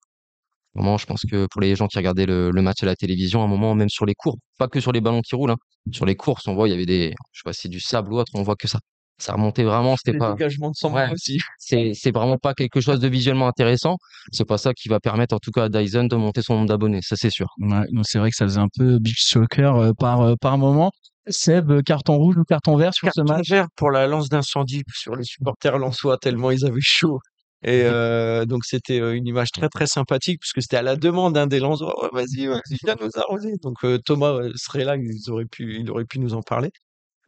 Vraiment, je pense que pour les gens qui regardaient le match à la télévision, à un moment, même sur les cours, pas que sur les ballons qui roulent, hein, sur les courses, on voit, il y avait je sais pas si c'est du sable ou autre, on voit que ça remontait vraiment, c'était
Les
pas,
dégagements de sang
ouais,
aussi.
c'est vraiment pas quelque chose de visuellement intéressant. C'est pas ça qui va permettre, en tout cas, à Dyson de monter son nombre d'abonnés, ça c'est sûr.
Ouais, donc c'est vrai que ça faisait un peu beach soccer par moment. Seb, carton rouge ou carton vert sur ce
Carton
match?
vert pour la lance d'incendie sur les supporters lensois tellement ils avaient chaud. Et donc c'était une image très très sympathique puisque c'était à la demande des Lensois. Ouais, vas-y, viens nous arroser. Donc Thomas serait là, il aurait pu nous en parler.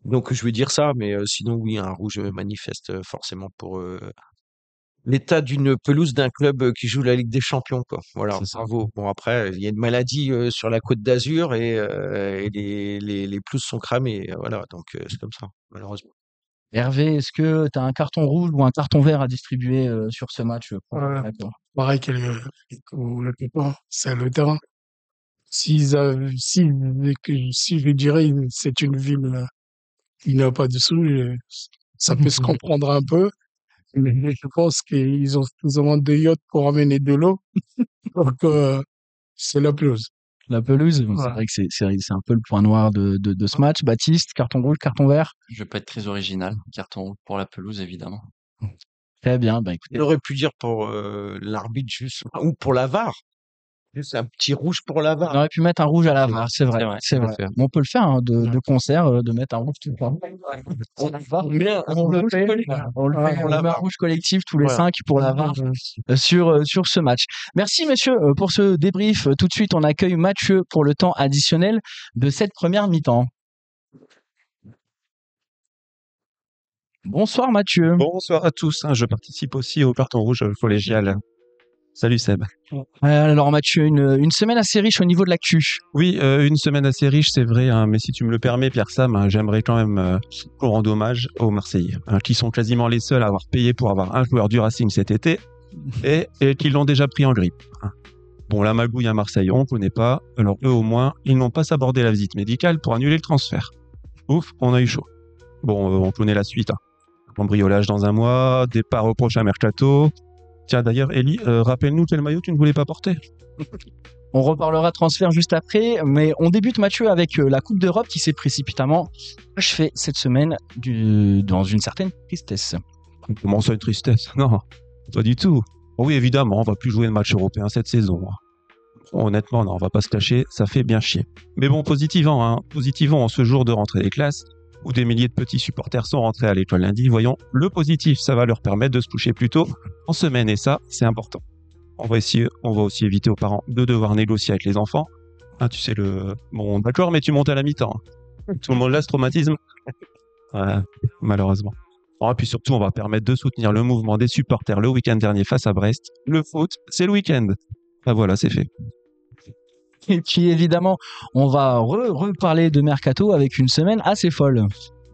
Donc je vais dire ça, mais sinon oui, un rouge manifeste forcément pour l'état d'une pelouse d'un club qui joue la Ligue des Champions, quoi. Voilà,
C'est ça.
bravo. Bon après, il y a une maladie sur la Côte d'Azur et les pelouses sont cramées. Voilà, donc c'est comme ça, malheureusement.
Hervé, est-ce que tu as un carton rouge ou un carton vert à distribuer sur ce match pour
Ouais,
Monaco?
pareil que le copain, c'est le terrain. Si je dirais c'est une ville qui n'a pas de sous, ça peut se comprendre un peu, mais je pense qu'ils ont suffisamment de yachts pour amener de l'eau. Donc, c'est la pelouse.
La pelouse, bon, c'est
Ouais.
vrai que c'est un peu le point noir de ce match. Baptiste, carton rouge, carton vert?
Je vais pas être très original. Carton rouge pour la pelouse, évidemment.
Très bien, bah
Il
écoutez,
aurait pu dire pour l'arbitre juste, ou pour la VAR. Juste un petit rouge pour la
on
VAR.
aurait pu mettre un rouge à la
C'est
VAR, c'est vrai,
C'est vrai.
c'est
Tout à
vrai.
fait.
Mais on peut le faire hein,
Ouais.
de concert, de mettre un rouge tout le temps. On la VAR, on le
rouge
fait,
collectif.
on le
Ouais,
fait,
Pour
on
la
met un
VAR.
rouge collectif tous les
Voilà.
5 pour la VAR sur ce match. Merci messieurs pour ce débrief. Tout de suite, on accueille Mathieu pour le temps additionnel de cette première mi-temps. Bonsoir Mathieu.
Bonsoir à tous, je participe aussi au carton rouge collégial. Salut Seb.
Alors Mathieu, une semaine assez riche au niveau de l'actu.
Oui, une semaine assez riche, c'est vrai, mais si tu me le permets, Pierre Sam, j'aimerais quand même qu'on rende hommage aux Marseillais, qui sont quasiment les seuls à avoir payé pour avoir un joueur du Racing cet été et qui l'ont déjà pris en grippe. Bon, la magouille à Marseille, on ne connaît pas, alors eux au moins, ils n'ont pas sabordé la visite médicale pour annuler le transfert. Ouf, on a eu chaud. Bon, on connaît la suite. Cambriolage dans un mois, départ au prochain mercato. Tiens, d'ailleurs, Ellie, rappelle-nous quel maillot tu ne voulais pas porter.
On reparlera transfert juste après, mais on débute Mathieu avec la Coupe d'Europe qui s'est précipitamment achevée cette semaine dans une certaine tristesse.
Comment ça, une tristesse? Non, pas du tout. Oh oui, évidemment, on va plus jouer de match européen cette saison. Honnêtement, non, on va pas se cacher, ça fait bien chier. Mais bon, positivement en ce jour de rentrée des classes, où des milliers de petits supporters sont rentrés à l'école lundi, voyons, le positif, ça va leur permettre de se coucher plus tôt en semaine, et ça, c'est important. On va aussi éviter aux parents de devoir négocier avec les enfants. Tu sais, bon, d'accord, mais tu montes à la mi-temps. Tout le monde là, ce traumatisme. Ouais, malheureusement. Et puis surtout, on va permettre de soutenir le mouvement des supporters le week-end dernier face à Brest. Le foot, c'est le week-end. Voilà, c'est fait.
Et puis évidemment, on va reparler de Mercato avec une semaine assez folle.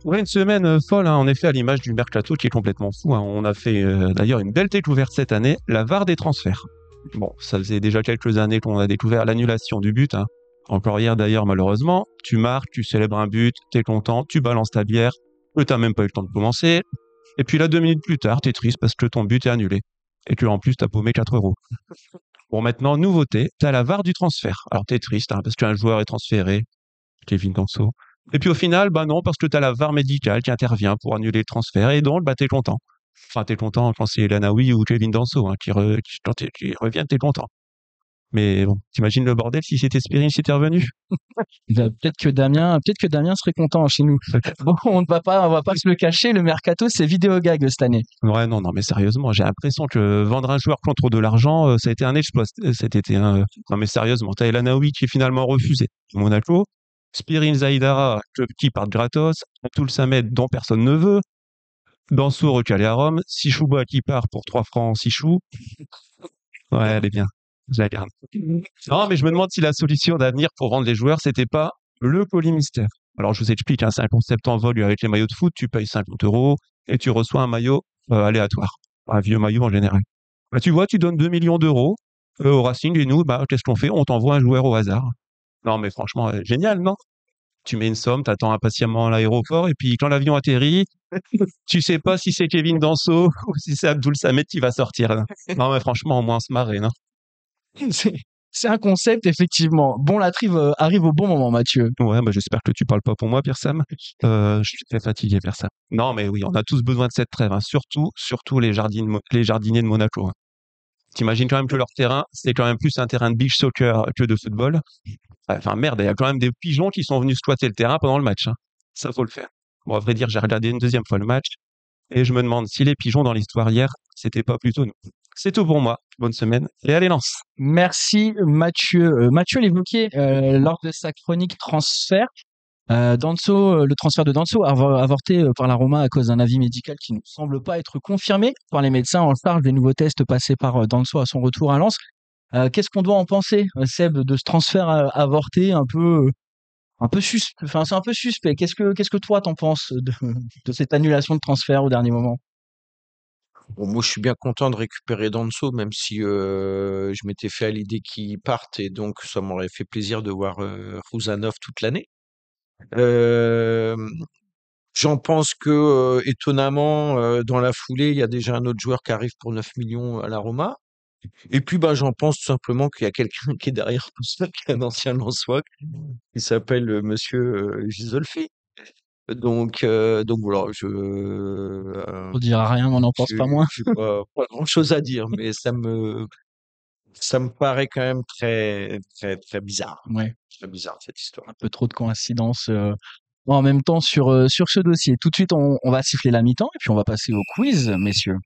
Ouais, une semaine folle, en effet, à l'image du mercato qui est complètement fou. On a fait d'ailleurs une belle découverte cette année, la VAR des transferts. Bon, ça faisait déjà quelques années qu'on a découvert l'annulation du but. Encore hier d'ailleurs, malheureusement. Tu marques, tu célèbres un but, t'es content, tu balances ta bière, t'as même pas eu le temps de commencer. Et puis là, 2 minutes plus tard, t'es triste parce que ton but est annulé. Et que en plus, t'as paumé 4 €. Bon, maintenant, nouveauté, t'as la VAR du transfert. Alors t'es triste parce qu'un joueur est transféré, Kevin Danso. Et puis au final, non, parce que t'as la VAR médicale qui intervient pour annuler le transfert, et donc, t'es content. Enfin, t'es content quand c'est Lanaoui ou Kevin Danso qui reviennent, t'es content. Mais bon, t'imagines le bordel si c'était Spirin qui était revenu?
Peut-être que Damien serait content chez nous. Bon, on va pas se le cacher, le Mercato c'est vidéo gag cette année.
Ouais, non, mais sérieusement, j'ai l'impression que vendre un joueur contre de l'argent, ça a été un exploit cet été. Non, mais sérieusement, t'as Elanaoui qui est finalement refusé. Monaco, Spirin Zaïdara, qui part gratos, Abdul Samed dont personne ne veut, Danso recalé à Rome, Sichouba qui part pour 3 francs Sichou. Ouais, elle est bien. Je la garde. Non, mais je me demande si la solution d'avenir pour vendre les joueurs, c'était pas le colis mystère. Alors, je vous explique, c'est un concept en vol avec les maillots de foot. Tu payes 50 € et tu reçois un maillot aléatoire. Un vieux maillot en général. Tu vois, tu donnes 2 millions d'euros au Racing et nous, qu'est-ce qu'on fait? On t'envoie un joueur au hasard. Non, mais franchement, génial, non? Tu mets une somme, t'attends impatiemment à l'aéroport et puis quand l'avion atterrit, tu sais pas si c'est Kevin Danso ou si c'est Abdul Samed qui va sortir. Non, mais franchement, au moins on se marrait, non?
C'est un concept, effectivement. Bon, la trive arrive au bon moment, Mathieu.
Ouais, bah, j'espère que tu parles pas pour moi, Pierre Sam. Je suis très fatigué, Pierre Sam. Non, mais oui, on a tous besoin de cette trêve, hein. Surtout les jardiniers de Monaco, hein. T'imagines quand même que leur terrain, c'est quand même plus un terrain de beach soccer que de football. Enfin, merde, il y a quand même des pigeons qui sont venus squatter le terrain pendant le match, hein. Ça, faut le faire. Bon, à vrai dire, j'ai regardé une deuxième fois le match et je me demande si les pigeons dans l'histoire hier, c'était pas plutôt nous. C'est tout pour moi. Bonne semaine et allez, lance.
Merci, Mathieu. Mathieu l'évoquait lors de sa chronique transfert. Le transfert de Danso avorté par la Roma à cause d'un avis médical qui ne semble pas être confirmé par les médecins en charge des nouveaux tests passés par Danso à son retour à Lens. Qu'est-ce qu'on doit en penser, Seb, de ce transfert avorté enfin, c'est un peu suspect. Qu'est-ce que toi t'en penses de cette annulation de transfert au dernier moment?
Bon, moi, je suis bien content de récupérer Danso, même si je m'étais fait à l'idée qu'il parte et donc ça m'aurait fait plaisir de voir Rouzanov toute l'année. Euh, J'en pense que étonnamment, dans la foulée, il y a déjà un autre joueur qui arrive pour 9 millions à la Roma. Et puis, bah, j'en pense tout simplement qu'il y a quelqu'un qui est derrière tout ça, qui est un ancien Lensois, qui s'appelle Monsieur Gisolfi. Donc voilà,
On dira rien, mais on n'en pense pas moins.
j'ai pas grand-chose à dire, mais ça me paraît quand même très, très, très bizarre.
Ouais,
Très bizarre, cette histoire.
un peu trop de coïncidences en même temps sur ce dossier. Tout de suite, on va siffler la mi-temps et puis on va passer au quiz, messieurs.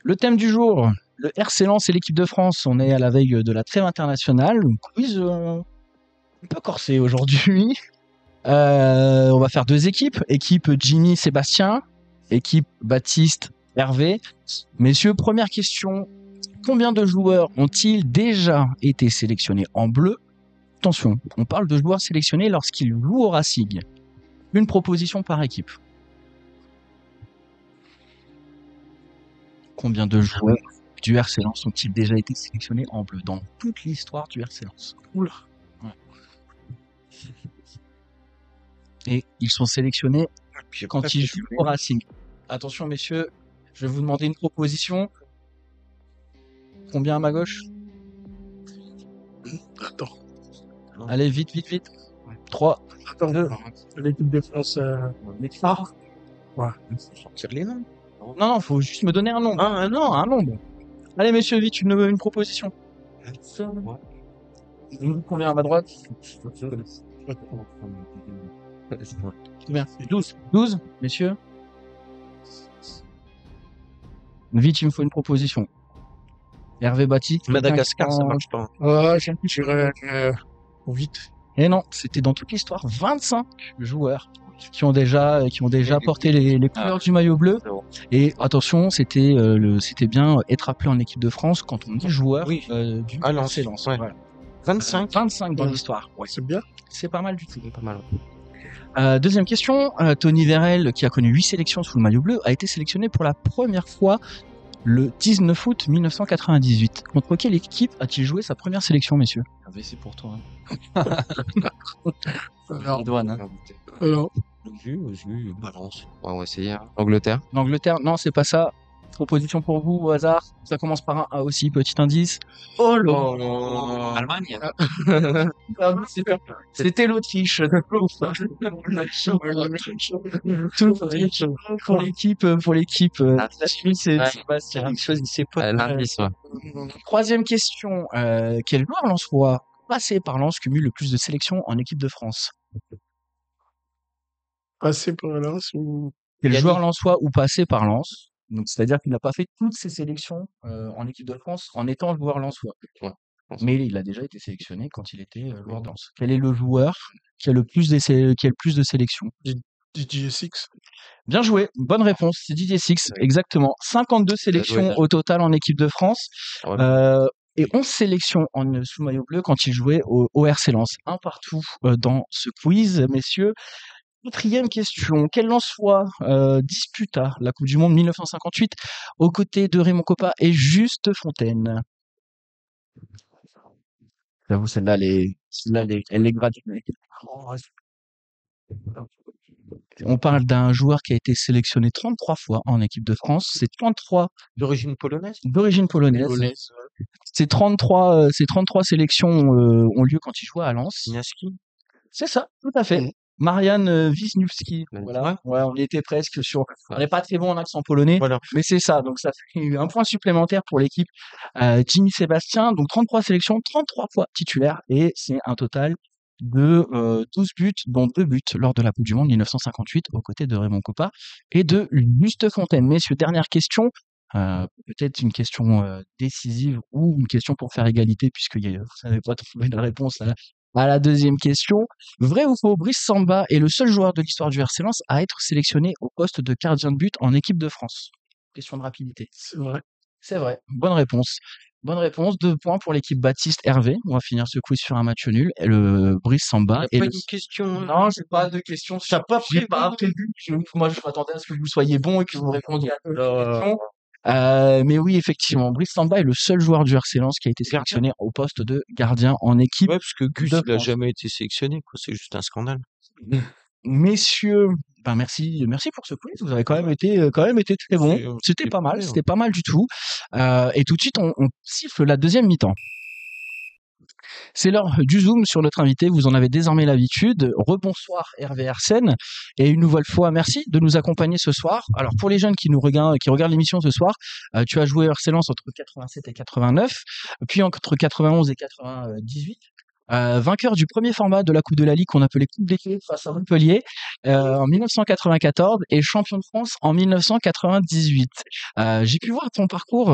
Le thème du jour, le RC Lens et l'équipe de France. On est à la veille de la trêve internationale. Un quiz un peu corsé aujourd'hui. On va faire deux équipes. Équipe Jimmy, Sébastien. Équipe Baptiste, Hervé. Messieurs, première question. Combien de joueurs ont-ils déjà été sélectionnés en bleu? Attention, on parle de joueurs sélectionnés lorsqu'ils jouent au Racing. Une proposition par équipe. Combien de joueurs du RC Lens ont-ils déjà été sélectionnés en bleu dans toute l'histoire du RC Lens?
Oula.
Ouais. Et ils sont sélectionnés
Puis
quand
après,
ils
faut
jouent au Racing. Attention, messieurs, je vais vous demander une proposition. Combien à ma gauche?
Attends.
Allez, vite, vite, vite. 3,
Attends.
2.
L'équipe de France. Ah. Ouais.
sortir les noms.
Non, faut juste me donner un nombre.
Ah, un
Non, un nombre. Allez, messieurs, vite, une proposition. Combien à ma droite? Combien? 12. 12, messieurs. Vite, il me faut une proposition. Hervé Baptiste.
Madagascar, ça
500.
marche pas.
Ouais, j'irais vite.
Et non, c'était dans toute l'histoire 25 joueurs qui ont déjà porté les couleurs du maillot bleu. Et attention, c'était bien être appelé en équipe de France quand on est joueur
Oui.
du
À Lens,
RC Lens.
ouais.
Voilà.
25.
25 dans
Ouais.
l'histoire. Ouais.
C'est bien.
C'est pas mal du tout.
Pas mal.
Deuxième question, Tony Vérel, qui a connu 8 sélections sous le maillot bleu, a été sélectionné pour la première fois le 19 août 1998. Contre quelle équipe a-t-il joué sa première sélection, messieurs?
Hervé, c'est pour toi.
Alors,
Antoine, hein.
alors,
J'ai balance.
Ouais, on va essayer, hein. Angleterre.
L'Angleterre, non, c'est pas ça. Proposition pour vous au hasard. Ça commence par un A aussi, petit indice.
Oh là.
Allemagne.
C'était l'Autriche. Pour l'équipe.
Ah,
La Suisse et
ouais.
Sébastien.
Choisissez pas.
L'indice, ouais.
Troisième question. Quel joueur lensois passé par Lens cumule le plus de sélections en équipe de France?
passer par Lens ou.
Quel
Yannick.
joueur lensois ou passé par Lens? Donc, c'est-à-dire qu'il n'a pas fait toutes ses sélections en équipe de France en étant joueur lensois.
Ouais, je pense.
Mais il a déjà été sélectionné quand il était joueur de Lens. Quel est le joueur qui a le plus de sélections?
Didier Six.
Bien joué, bonne réponse, c'est Didier Six, exactement. 52 sélections
bien joué.
au total en équipe de France.
Ouais.
Et 11 sélections sous maillot bleu quand il jouait au RC Lens. Un partout dans ce quiz, messieurs. Quatrième question. Quel Lensois disputa la Coupe du Monde 1958 aux côtés de Raymond Kopa et Juste Fontaine? J'avoue, celle-là, elle est gratuite. On parle d'un joueur qui a été sélectionné 33 fois en équipe de France. C'est 33
D'origine polonaise.
d'origine polonaise. Ces 33 sélections ont lieu quand il jouait à Lens.
Siniaski.
C'est ça, tout à fait.
Mm.
Marian Wisniewski. Voilà. Ouais, on y était presque sur. On n'est pas très bon en accent polonais,
Voilà.
mais c'est ça. Donc ça fait un point supplémentaire pour l'équipe. Jimmy Sébastien, donc 33 sélections, 33 fois titulaire, et c'est un total de 12 buts, dont 2 buts lors de la Coupe du Monde 1958 aux côtés de Raymond Kopa et de Juste Fontaine. Messieurs, dernière question. Peut-être une question décisive ou une question pour faire égalité, puisque vous n'avez pas trouvé de réponse à la deuxième question. Vrai ou faux, Brice Samba est le seul joueur de l'histoire du RC Lens à être sélectionné au poste de gardien de but en équipe de France? Question de rapidité.
C'est vrai.
C'est vrai. Bonne réponse. Bonne réponse. 2 points pour l'équipe Baptiste Hervé. On va finir ce quiz sur un match nul. Et le Brice Samba
Il
est
n'y a
le...
pas une question.
Non, j'ai pas de questions.
T'as pas
J'ai
prévu.
pas prévu. Moi, je m'attendais à ce que vous soyez bon et que vous répondiez à toutes les
Euh,
questions. Mais oui, effectivement, Brice Samba est le seul joueur du RC Lens qui a été sélectionné au poste de gardien en équipe
Ouais, parce que Gus,
de
il a
France.
jamais été sélectionné, quoi. C'est juste un scandale.
Messieurs, merci pour ce quiz. Vous avez quand même été très bon. C'était
C'est
pas mal,
parfait,
c'était pas mal du tout. Et tout de suite, on siffle la deuxième mi-temps. C'est l'heure du zoom sur notre invité. Vous en avez désormais l'habitude. Rebonsoir Hervé Hersen. Et une nouvelle fois, merci de nous accompagner ce soir. Alors, pour les jeunes qui regardent l'émission ce soir, tu as joué RC Lens entre 87 et 89, puis entre 91 et 98. Vainqueur du premier format de la Coupe de la Ligue qu'on appelait Coupe d'équipe face à Montpellier en 1994 et champion de France en 1998. J'ai pu voir ton parcours,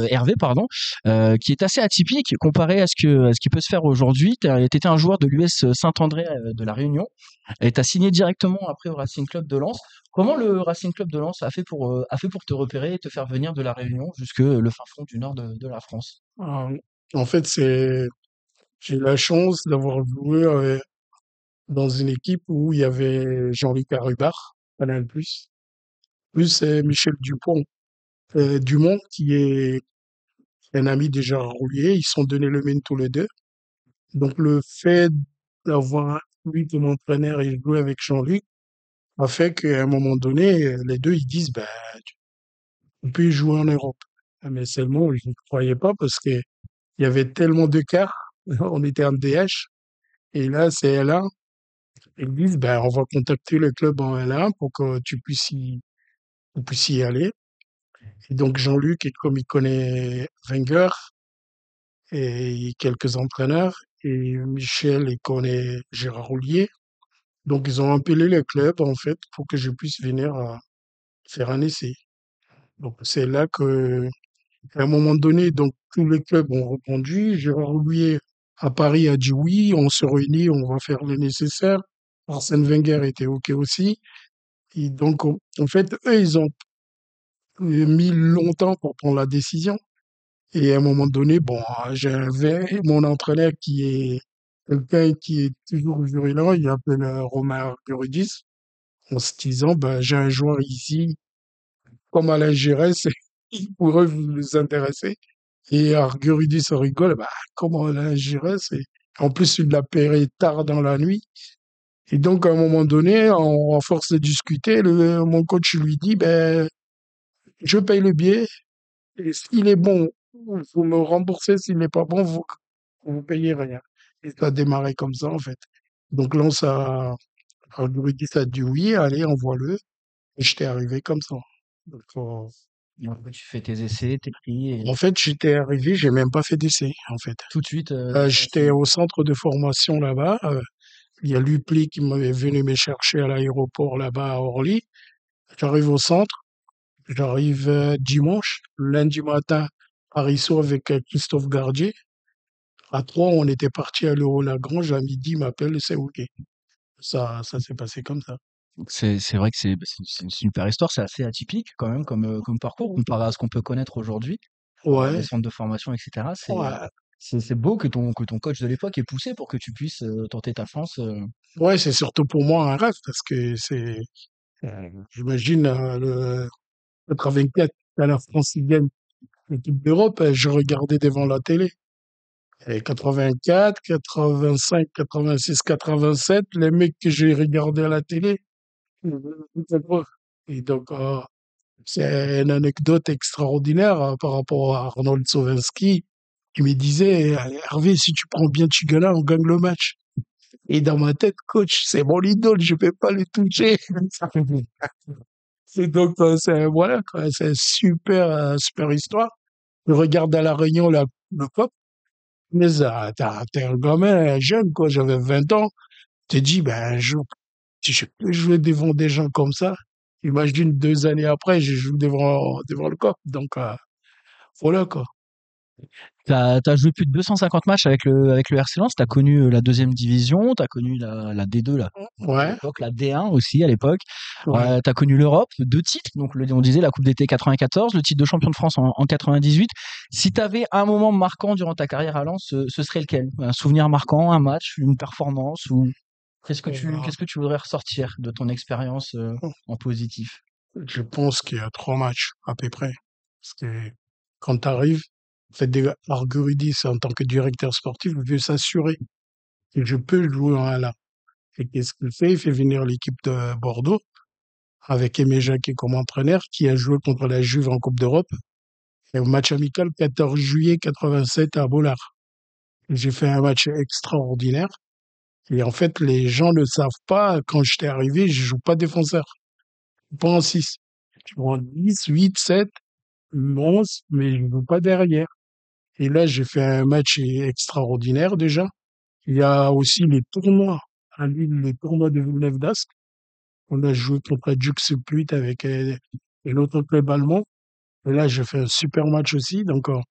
Hervé, pardon, qui est assez atypique comparé à ce qui peut se faire aujourd'hui. T'étais un joueur de l'US Saint-André de la Réunion et t'as signé directement après au Racing Club de Lens. Comment le Racing Club de Lens a fait pour te repérer et te faire venir de la Réunion jusque le fin fond du nord de la France?
En fait, j'ai eu la chance d'avoir joué dans une équipe où il y avait Jean-Luc Arubar, Canal+, plus Michel Dumont, qui est un ami de Gérard Roulier. Ils se sont donné le mine tous les deux. Donc, le fait d'avoir lui comme entraîneur et jouer avec Jean-Luc a fait qu'à un moment donné, les deux, ils disent, ben, tu peux jouer en Europe. Mais seulement, je ne croyais pas parce que il y avait tellement d'écart. On était en DH. Et là, c'est L1. Ils disent, ben, on va contacter le club en L1 pour que vous puissiez y aller. Et donc, Jean-Luc, et comme il connaît Wenger et quelques entraîneurs, et Michel, il connaît Gérard Houllier. Donc, ils ont appelé le club, en fait, pour que je puisse venir faire un essai. Donc, c'est là que, à un moment donné, donc, tous les clubs ont répondu. Gérard Houllier à Paris a dit oui, on se réunit, on va faire le nécessaire. Arsène Wenger était OK aussi. Et donc, en fait, eux, ils ont mis longtemps pour prendre la décision. Et à un moment donné, bon, j'avais mon entraîneur qui est quelqu'un qui est toujours virulent, il appelle Romain Gurudis, en se disant, ben, j'ai un joueur ici, comme Alain Giresse, il pourrait vous intéresser. Et Gurudis rigole, bah, comment Alain Giresse, et en plus, il l'a payé tard dans la nuit. Et donc, à un moment donné, en force de discuter, mon coach lui dit, ben, je paye le billet, et s'il est bon, vous me remboursez, s'il n'est pas bon, vous payez rien. Et ça a démarré comme ça, en fait. Donc là, Rudy a dit oui, allez, envoie-le. Et j'étais arrivé comme ça. Donc,
Et après, tu fais tes essais, tes prix, et
en fait, j'étais arrivé, j'ai même pas fait d'essai, en fait.
tout de suite,
J'étais au centre de formation là-bas. Il y a l'UPLI qui m'avait venu me chercher à l'aéroport là-bas à Orly. J'arrive au centre. J'arrive dimanche, lundi matin, à Riceau avec Christophe Gardier. À 3, on était parti à l'Euro-Lagrange. À midi, il m'appelle, c'est OK. Ça s'est passé comme ça.
c'est vrai que c'est une super histoire, c'est assez atypique quand même comme parcours comparé à ce qu'on peut connaître aujourd'hui, les
Ouais,
centres de formation, etc.
ouais,
C'est beau que ton coach de l'époque ait poussé pour que tu puisses tenter ta chance.
ouais, c'est surtout pour moi un rêve parce que j'imagine, le 84, à la francilienne, l'équipe d'Europe, je regardais devant la télé. Et 84, 85, 86, 87, les mecs que j'ai regardés à la télé, et donc, C'est une anecdote extraordinaire par rapport à Arnold Sowinski qui me disait, Hervé, si tu prends bien Tigana, on gagne le match. Et dans ma tête, coach, c'est mon idole, je peux pas le toucher. Et donc, voilà, quoi, c'est super, super histoire. Je regarde à la Réunion le COP, mais t'es un gamin jeune, quoi, j'avais 20 ans. Tu te dis, ben, si je peux jouer devant des gens comme ça, imagine 2 années après, je joue devant le COP. Donc, voilà, quoi.
T'as joué plus de 250 matchs avec le RC Lens. T'as connu la deuxième division, t'as connu la D2 là, à
Ouais,
l'époque, la D1 aussi à l'époque.
ouais.
T'as connu l'Europe, 2 titres. Donc on disait la Coupe d'été 94, le titre de champion de France en 98. Si t'avais un moment marquant durant ta carrière à Lens, ce serait lequel? Un souvenir marquant, un match, une performance ou
Euh,
qu'est-ce que tu voudrais ressortir de ton expérience en positif?
je pense qu'il y a 3 matchs, à peu près. Parce que quand t'arrives, en fait, Arguridis, en tant que directeur sportif, veut s'assurer que je peux jouer en A1. Et qu'est-ce qu'il fait? Il fait venir l'équipe de Bordeaux avec Aimé Jacquet comme entraîneur qui a joué contre la Juve en Coupe d'Europe. Et au match amical 14 juillet 87 à Bollard. J'ai fait un match extraordinaire. Et en fait, les gens ne savent pas, quand j'étais arrivé, je joue pas défenseur, pas en 6. Je joue en 10, 8, 7, 11, mais je joue pas derrière. Et là, j'ai fait un match extraordinaire déjà. Il y a aussi les tournois, à Lille, les tournois de Villeneuve d'Ascq. On a joué contre la Duc Supuit avec un autre club allemand. Et là, j'ai fait un super match aussi. Donc, en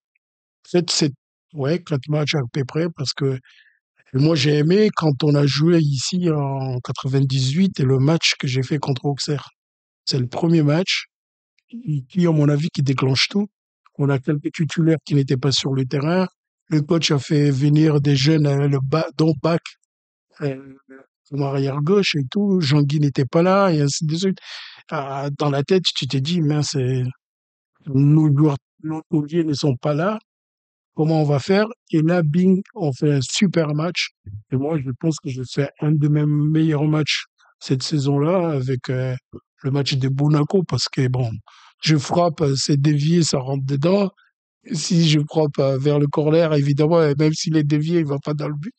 fait, c'est, ouais, 4 matchs à peu près parce que moi, j'ai aimé quand on a joué ici en 98 et le match que j'ai fait contre Auxerre. C'est le premier match qui, à mon avis, qui déclenche tout. On a quelques titulaires qui n'étaient pas sur le terrain. Le coach a fait venir des jeunes, dont Bach, euh, comme arrière gauche et tout. Jean-Guy n'était pas là et ainsi de suite. Dans la tête, tu t'es dit, mince, nos tauliers ne sont pas là. Comment on va faire? Et là, bing, on fait un super match. Et moi, je pense que je fais un de mes meilleurs matchs cette saison-là avec le match de Monaco parce que bon, je frappe, c'est dévié, ça rentre dedans. Si je frappe vers le corner, évidemment, même s'il est dévié, il va pas dans le but.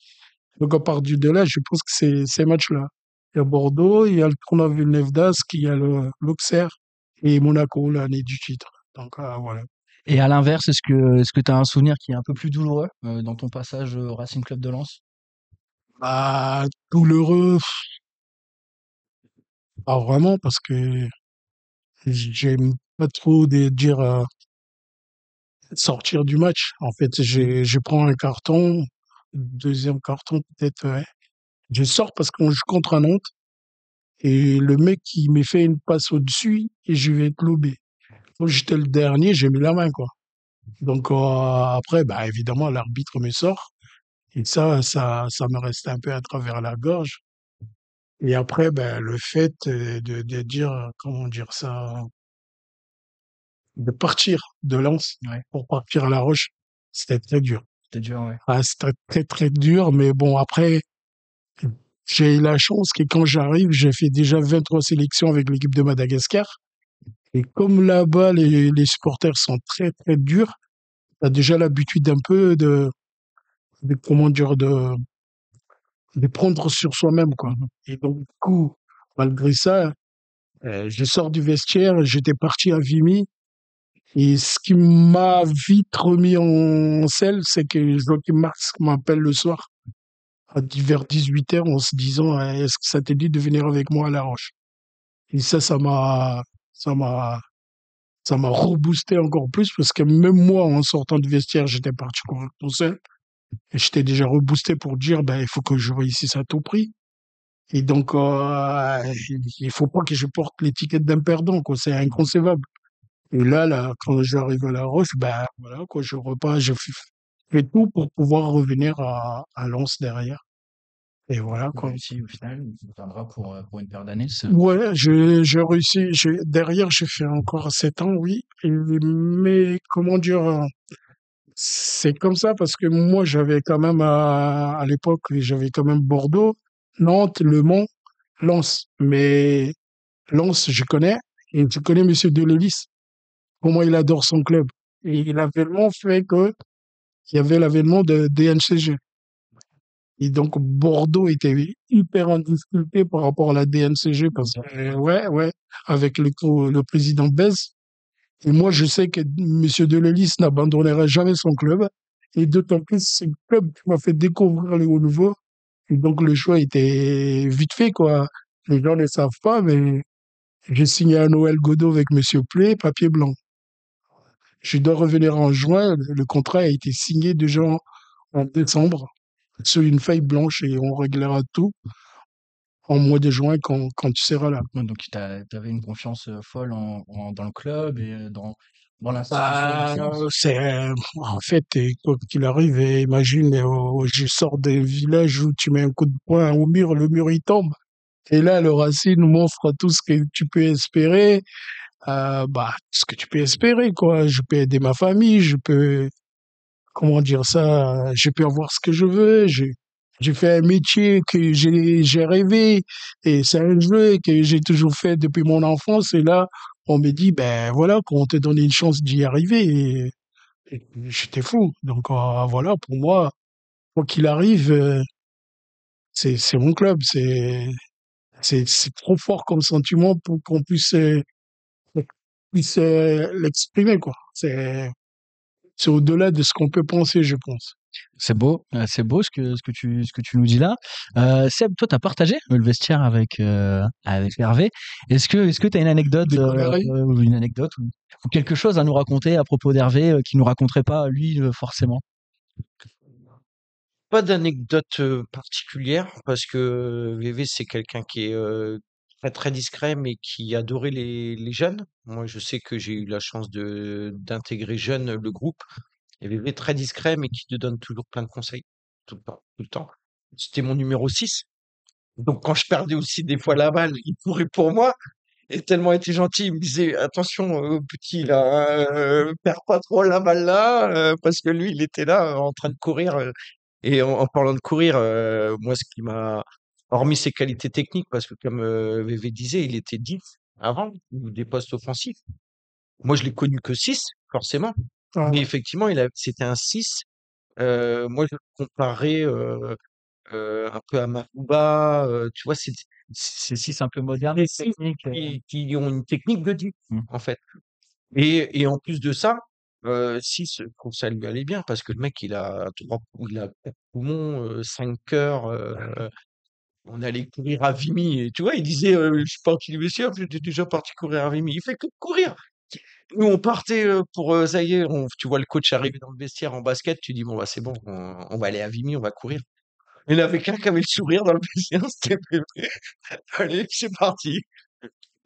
Donc à partir de là, je pense que c'est ces matchs-là. Il y a Bordeaux, il y a le tournoi Villeneuve d'Ascq, il y a l'Auxerre et Monaco l'année du titre. Donc voilà.
Et à l'inverse, est-ce que tu as un souvenir qui est un peu plus douloureux dans ton passage au Racing Club de Lens?
Bah, douloureux, pas vraiment, parce que j'aime pas trop dire sortir du match. En fait, je prends un carton, deuxième carton peut-être, ouais. Je sors parce qu'on joue contre un Nantes et le mec qui me fait une passe au-dessus et je vais être lobé. Quand j'étais le dernier, j'ai mis la main, quoi. Donc après, bah évidemment, l'arbitre me sort et ça me restait un peu à travers la gorge. Et après, ben le fait de dire, comment dire ça, de partir de Lens
Ouais,
pour partir à La Roche, c'était très dur.
c'était dur, ouais.
Ah, c'était très, très dur, mais bon, après, j'ai eu la chance que quand j'arrive, j'ai fait déjà 23 sélections avec l'équipe de Madagascar. Et comme là-bas, les supporters sont très, très durs, t'as déjà l'habitude un peu comment dire, de prendre sur soi-même, quoi.
Mhm.
Et donc, du coup, malgré ça, je sors du vestiaire, j'étais parti à Vimy. Et ce qui m'a vite remis en selle, c'est que Joachim Marx m'appelle le soir, vers 18h, en se disant, est-ce que ça te dit de venir avec moi à La Roche? Et ça m'a, ça m'a reboosté encore plus parce que même moi, en sortant du vestiaire, j'étais parti courir tout seul. Et j'étais déjà reboosté pour dire, ben, il faut que je réussisse à tout prix. Et donc, il faut pas que je porte l'étiquette d'un perdant, quoi. C'est inconcevable. Et là, quand j'arrive à La Roche, ben, voilà, quoi, je repars, fais tout pour pouvoir revenir à Lens derrière. Et voilà,
T'as
quoi.
réussi au final, tu viendras pour une paire d'années.
Ouais, j'ai réussi, derrière, j'ai fait encore 7 ans, oui. Mais, comment dire, c'est comme ça parce que moi, j'avais quand même, à l'époque, j'avais quand même Bordeaux, Nantes, Le Mans, Lens. Mais Lens, je connais. Et tu connais Monsieur Delélis, comment il adore son club. Et l'avènement fait que il y avait l'avènement de DNCG. Et donc, Bordeaux était hyper en difficulté par rapport à la DNCG parce que, ouais, avec le président Bez. Et moi, je sais que Monsieur Delélis n'abandonnera jamais son club. Et d'autant plus, c'est le club qui m'a fait découvrir le haut niveau. Et donc, le choix était vite fait, quoi. Les gens ne savent pas, mais j'ai signé à Noël Godot avec Monsieur Play, papier blanc. Je dois revenir en juin. Le contrat a été signé déjà en décembre sur une feuille blanche et on réglera tout en mois de juin quand tu seras là.
Ouais, donc, tu avais une confiance folle dans le club et dans
Bah,
l'institution aussi.
en fait, quoi qu'il arrive, imagine, je sors d'un village où tu mets un coup de poing au mur, le mur il tombe. Et là, le Racing m'offre tout ce que tu peux espérer, ce que tu peux espérer, quoi. Je peux aider ma famille, comment dire ça, je peux avoir ce que je veux, j'ai fait un métier que j'ai rêvé, et c'est un jeu que j'ai toujours fait depuis mon enfance, et là, on me dit, ben voilà, qu'on te donne une chance d'y arriver, et j'étais fou. Donc voilà, pour moi, quoi qu'il arrive, c'est mon club, c'est trop fort comme sentiment pour qu'on puisse l'exprimer, quoi. C'est au-delà de ce qu'on peut penser, je pense.
C'est beau ce que tu nous dis là. Seb, toi, t'as partagé le vestiaire avec Hervé. Est-ce que t'as une anecdote,
Des conneries.
ou quelque chose à nous raconter à propos d'Hervé qui nous raconterait pas lui forcément?
Pas d'anecdote particulière parce que VV, c'est quelqu'un qui est très très discret mais qui adorait les jeunes. Moi, je sais que j'ai eu la chance d'intégrer jeune le groupe. Et VV, très discret mais qui te donne toujours plein de conseils. Tout le temps, tout le temps. C'était mon numéro 6. Donc, quand je perdais aussi des fois la balle, il courait pour moi. Et tellement été gentil, il me disait, attention, petit, là, perds pas trop la balle là, parce que lui, il était là, en train de courir. Et en parlant de courir, moi, ce qui m'a, hormis ses qualités techniques, parce que comme VV disait, il était 10 avant, ou des postes offensifs. Moi, je l'ai connu que 6 forcément. Mais
Ah,
effectivement, c'était un 6. Moi, je le comparais un peu à Mafouba, tu vois,
C'est si un peu moderne,
des 6
technique.
qui ont une technique de 10,
Hmm.
en fait. Et en plus de ça, 6, je trouve ça lui allait bien parce que le mec, il a 4 poumons, 5 cœurs, on allait courir à Vimy et tu vois, il disait, je suis parti du vestiaire, j'étais déjà parti courir à Vimy. Il fait que courir. Nous, on partait pour, ça y est, tu vois le coach arriver dans le vestiaire en basket, tu dis, bon, bah, c'est bon, on va aller à Vimy, on va courir. Il y en avait qu'un qui avait le sourire dans le vestiaire, c'était Pépé. Allez, c'est parti.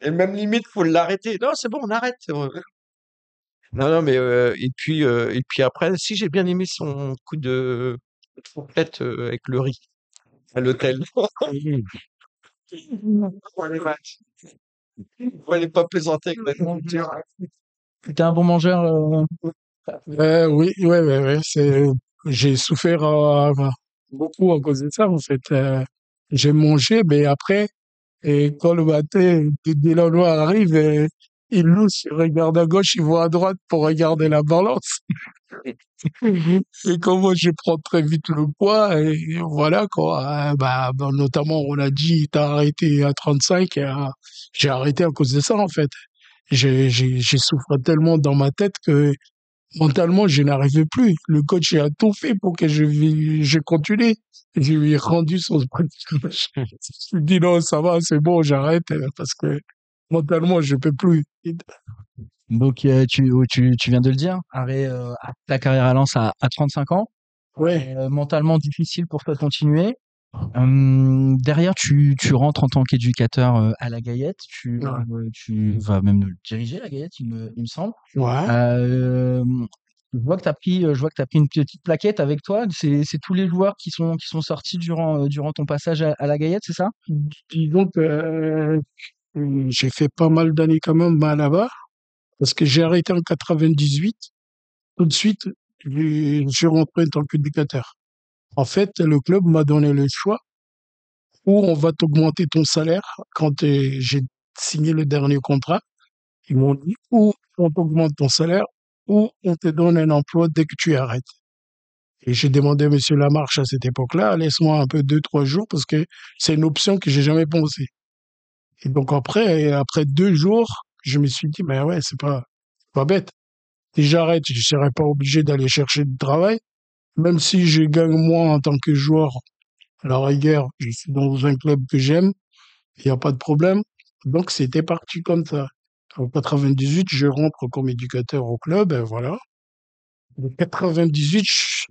Et même limite, faut l'arrêter. Non, c'est bon, on arrête. Non, non, mais et puis après, si j'ai bien aimé son coup de fourchette avec le riz à l'hôtel. Pour les matchs. Pour aller pas plaisanter avec la nourriture.
T'es un bon mangeur.
oui, ouais, j'ai souffert beaucoup à cause de ça, en fait. J'ai mangé, mais après, et quand le matin, dès la noix arrive, il louche, il regarde à gauche, il voit à droite pour regarder la balance. Et comme moi, je prends très vite le poids, et voilà, quoi. Notamment, on a dit, t'as arrêté à 35, j'ai arrêté à cause de ça, en fait. J'ai souffert tellement dans ma tête que mentalement, je n'arrivais plus. Le coach a tout fait pour que je continue. Je lui ai rendu son je lui ai dit non, ça va, c'est bon, j'arrête, parce que mentalement, je peux plus.
Donc, tu viens de le dire, arrêt ta carrière à Lens à 35 ans.
Ouais,
Mentalement difficile pour toi de continuer. Derrière, tu rentres en tant qu'éducateur à la Gaillette. Tu vas même diriger la Gaillette, il me semble.
ouais.
Euh, je vois que t'as pris une petite plaquette avec toi. C'est tous les joueurs qui sont sortis durant ton passage à la Gaillette, c'est ça?
Disons que j'ai fait pas mal d'années quand même là-bas, parce que j'ai arrêté en 98. Tout de suite, je suis rentré en tant qu'éducateur. En fait, le club m'a donné le choix où on va t'augmenter ton salaire quand j'ai signé le dernier contrat. Ils m'ont dit, ou on t'augmente ton salaire, ou on te donne un emploi dès que tu arrêtes. Et j'ai demandé à Monsieur Lamarche à cette époque-là, laisse-moi un peu 2, 3 jours parce que c'est une option que j'ai jamais pensée. Et donc après 2 jours, je me suis dit, mais ouais, c'est pas bête. Si j'arrête, je serai pas obligé d'aller chercher du travail. Même si je gagne moins en tant que joueur, à la rigueur, je suis dans un club que j'aime, il n'y a pas de problème. Donc c'était parti comme ça. En 98, je rentre comme éducateur au club, et voilà. De 98,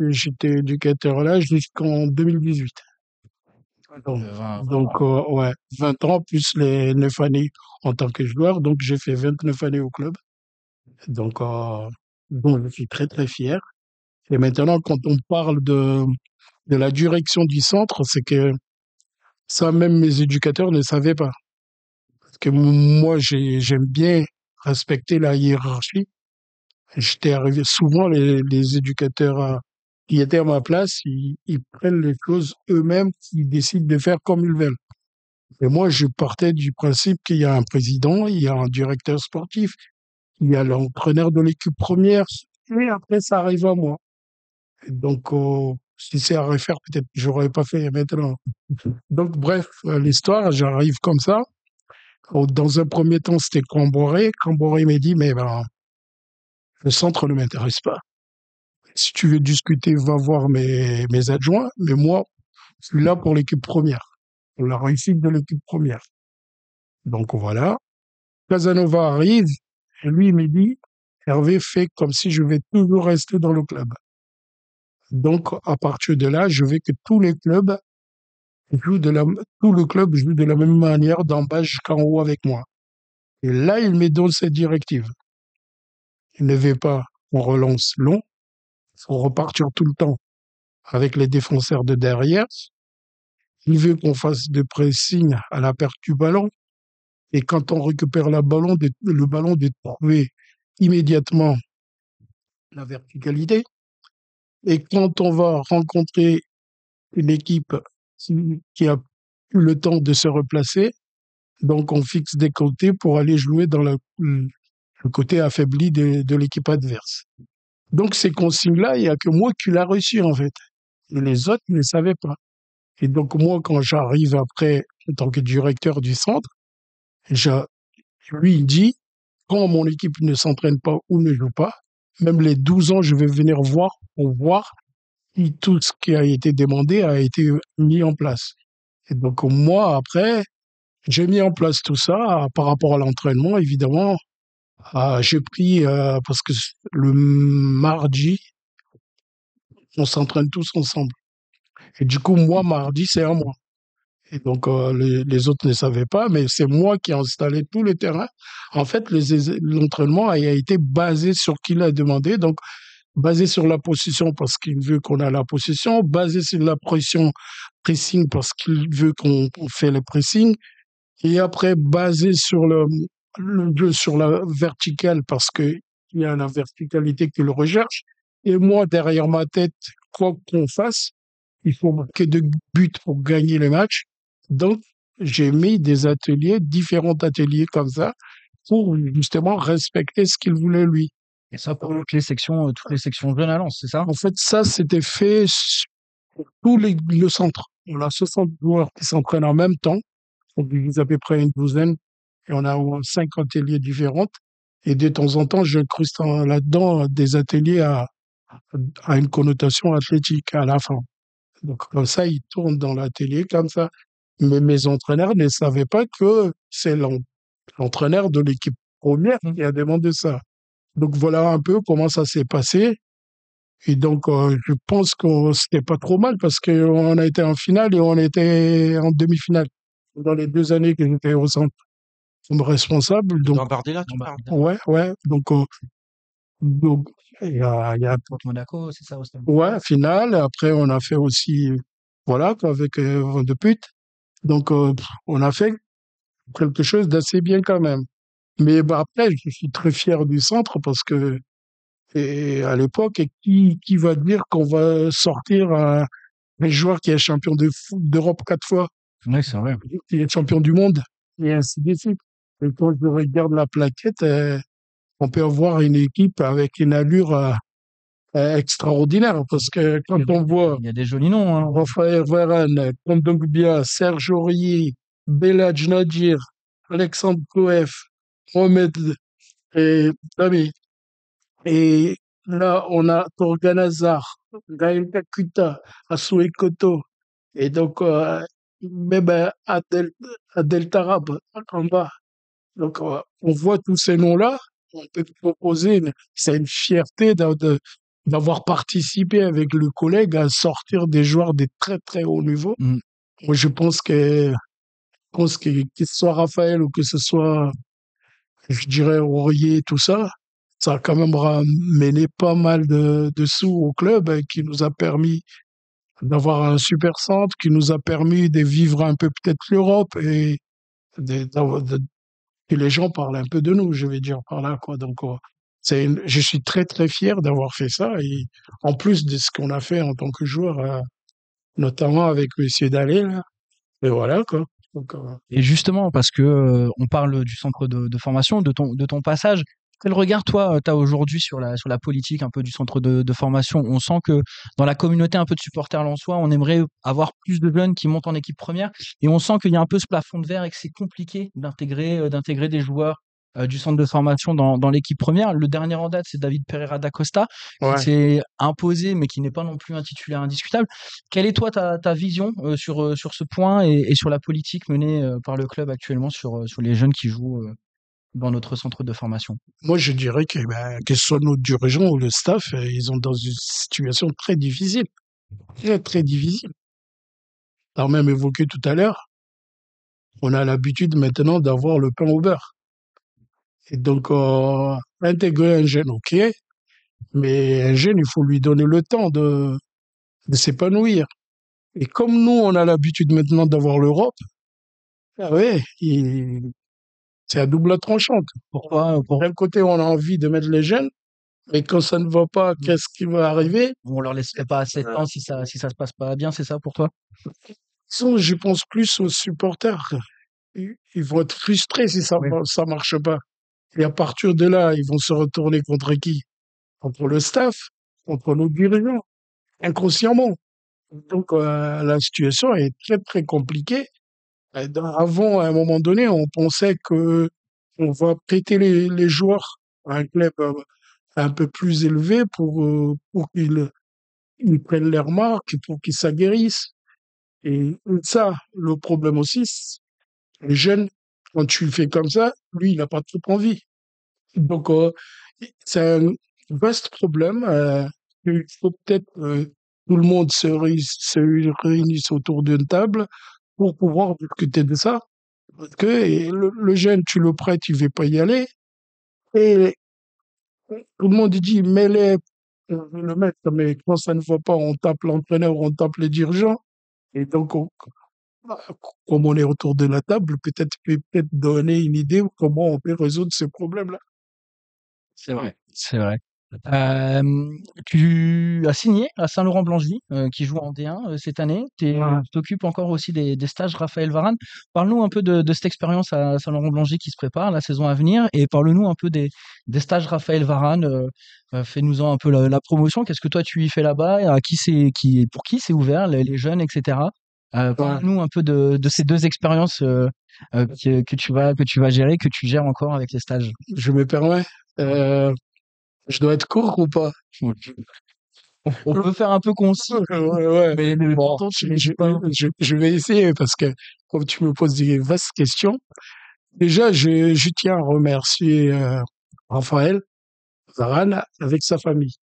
j'étais éducateur là jusqu'en 2018. Donc,
20.
ouais, 20 ans plus les 9 années en tant que joueur. Donc, j'ai fait 29 années au club. Donc, dont je suis très, très fier. Et maintenant, quand on parle de la direction du centre, c'est que ça, même mes éducateurs ne savaient pas. Parce que moi, j'aime bien respecter la hiérarchie. J'étais arrivé souvent, les éducateurs qui étaient à ma place, ils prennent les choses eux-mêmes, ils décident de faire comme ils veulent. Et moi, je partais du principe qu'il y a un président, il y a un directeur sportif, il y a l'entraîneur de l'équipe première, et après, ça arrive à moi. Et donc, si c'est à refaire, peut-être que j'aurais pas fait maintenant. Donc, bref, l'histoire, j'arrive comme ça. Dans un premier temps, c'était Camboré. Camboré m'a dit, mais ben, le centre ne m'intéresse pas. Si tu veux discuter, va voir mes adjoints, mais moi, je suis là pour l'équipe première, pour la réussite de l'équipe première. Donc voilà. Casanova arrive, et lui, il me dit, Hervé fait comme si je vais toujours rester dans le club. Donc, à partir de là, je veux que tous les clubs tout le club joue de la même manière, d'en bas jusqu'en haut avec moi. Et là, il me donne cette directive. Il ne veut pas qu'on relance long, il faut repartir tout le temps avec les défenseurs de derrière. Il veut qu'on fasse de pressing à la perte du ballon. Et quand on récupère le ballon, de trouver immédiatement la verticalité. Et quand on va rencontrer une équipe qui a eu le temps de se replacer, donc on fixe des côtés pour aller jouer dans le côté affaibli de l'équipe adverse. Donc ces consignes-là, il n'y a que moi qui l'a reçu en fait. Et les autres ne savaient pas. Et donc moi, quand j'arrive après en tant que directeur du centre, lui il dit, quand mon équipe ne s'entraîne pas ou ne joue pas, même les 12 ans, je vais venir voir pour voir si tout ce qui a été demandé a été mis en place. Et donc moi, après, j'ai mis en place tout ça par rapport à l'entraînement, évidemment. J'ai pris, parce que le mardi, on s'entraîne tous ensemble. Et du coup, moi, mardi, c'est à moi. Et donc, les autres ne savaient pas, mais c'est moi qui ai installé tous les terrains. En fait, l'entraînement a été basé sur qui l'a demandé. Donc, basé sur la possession parce qu'il veut qu'on a la possession, basé sur la pressing parce qu'il veut qu'on fait le pressing, et après basé sur le jeu sur la verticale parce que il y a la verticalité qu'il recherche. Et moi, derrière ma tête, quoi qu'on fasse, il faut marquer 2 buts pour gagner le match. Donc, j'ai mis différents ateliers comme ça, pour justement respecter ce qu'il voulait lui.
Et ça pour toutes les sections jeunes à Lens, c'est ça?
En fait, ça, c'était fait pour le centre. On a 60 joueurs qui s'entraînent en même temps. On divise à peu près une douzaine. Et on a 5 ateliers différents. Et de temps en temps, j'incruste là-dedans des ateliers à une connotation athlétique à la fin. Donc, comme ça, ils tournent dans l'atelier comme ça. Mais mes entraîneurs ne savaient pas que c'est l'entraîneur de l'équipe première qui a demandé ça. Donc, voilà un peu comment ça s'est passé. Et donc, je pense que c'était pas trop mal parce qu'on a été en finale et on était en demi-finale dans les 2 années que j'étais au centre comme responsable. Donc,
Dans Bardella, tu parles?
ouais. Donc, il y a
Contre Monaco, c'est ça aussi.
ouais, finale. Après, on a fait aussi, voilà, avec Van de Put. Donc, on a fait quelque chose d'assez bien quand même. Mais bah, après, je suis très fier du centre parce que et à l'époque, qui va dire qu'on va sortir un joueur qui est champion d'Europe 4 fois,
Oui, c'est vrai.
qui est champion du monde, et ainsi de suite. Et quand je regarde la plaquette, on peut avoir une équipe avec une allure extraordinaire parce que quand on voit
Il y a des jolis noms, hein.
Raphaël Varane, Kondogbia, Serge Aurier, Belhadj Nadir, Alexandre Koef, Mohamed et Dami. Et là, on a Torgan Hazard, Gaël Kakuta, Assou Koto, et donc même Adel Tarab en bas. Donc, on voit tous ces noms-là, on peut proposer, c'est une fierté d'avoir participé avec le collègue à sortir des joueurs des très très hauts niveaux.
Mm.
Moi, je pense que ce soit Raphaël ou que ce soit, je dirais, Aurier, tout ça, ça a quand même ramené pas mal de sous au club qui nous a permis d'avoir un super centre, qui nous a permis de vivre un peu peut-être l'Europe et que les gens parlent un peu de nous, je vais dire par là, quoi. Donc, je suis très très fier d'avoir fait ça et en plus de ce qu'on a fait en tant que joueur, notamment avec Monsieur Dallet, là. Et voilà, quoi. Donc,
Et justement, parce que on parle du centre de formation, de ton passage, quel regard toi tu as aujourd'hui sur la politique un peu du centre de formation? On sent que dans la communauté un peu de supporters lensois, on aimerait avoir plus de jeunes qui montent en équipe première et on sent qu'il y a un peu ce plafond de verre et que c'est compliqué d'intégrer des joueurs du centre de formation dans l'équipe première. Le dernier en date, c'est David Pereira da Costa qui
ouais.
s'est imposé mais qui n'est pas non plus un titulaire indiscutable. Quelle est toi ta vision sur ce point et sur la politique menée par le club actuellement sur les jeunes qui jouent dans notre centre de formation?
Moi, je dirais que ce soit nos dirigeants ou le staff, ils sont dans une situation très difficile. Très, très difficile. On a même évoqué tout à l'heure, on a l'habitude maintenant d'avoir le pain au beurre. Et donc, intégrer un jeune, ok, mais un jeune, il faut lui donner le temps de s'épanouir. Et comme nous, on a l'habitude maintenant d'avoir l'Europe, ah ouais, c'est à double tranchante.
Pourquoi
D'un côté, on a envie de mettre les jeunes, mais quand ça ne va pas, qu'est-ce qui va arriver?
on leur laisserait pas assez de temps si ça se passe pas bien, c'est ça pour toi?
Je pense plus aux supporters. Ils vont être frustrés si
Oui.
ça marche pas. Et à partir de là, ils vont se retourner contre qui? Contre le staff, contre nos dirigeants, inconsciemment. Donc, la situation est très, très compliquée. Avant, à un moment donné, on pensait que on va prêter les joueurs à un club un peu plus élevé pour qu'ils prennent leur marque, pour qu'ils s'aguerrissent. Et ça, le problème aussi, les jeunes, quand tu le fais comme ça, lui, il n'a pas trop envie. Donc, c'est un vaste problème. Il faut peut-être tout le monde se réunisse autour d'une table pour pouvoir discuter de ça. Parce que le jeune, tu le prêtes, il ne veut pas y aller. Et tout le monde dit, mets-les, le mettre, mais quand ça ne va pas, on tape l'entraîneur, on tape les dirigeants. Et donc, comme on est autour de la table, peut-être donner une idée de comment on peut résoudre ce problème-là.
C'est vrai. C'est vrai. Tu as signé à Saint-Laurent-Blangy, qui joue en D1 cette année. Tu t'occupes encore aussi des stages Raphaël Varane. Parle-nous un peu de cette expérience à Saint-Laurent-Blangy qui se prépare la saison à venir et parle-nous un peu des stages Raphaël Varane. Fais-nous-en un peu la promotion. Qu'est-ce que toi tu y fais là-bas? Pour qui c'est ouvert, les jeunes, etc. Parle-nous un peu de ces deux expériences que tu vas gérer, que tu gères encore avec les stages.
Je me permets. Je dois être court ou pas?
On peut faire un peu concis,
Ouais.
mais
Bon, je vais essayer parce que comme tu me poses des vastes questions, déjà, je tiens à remercier Raphaël Varane avec sa famille.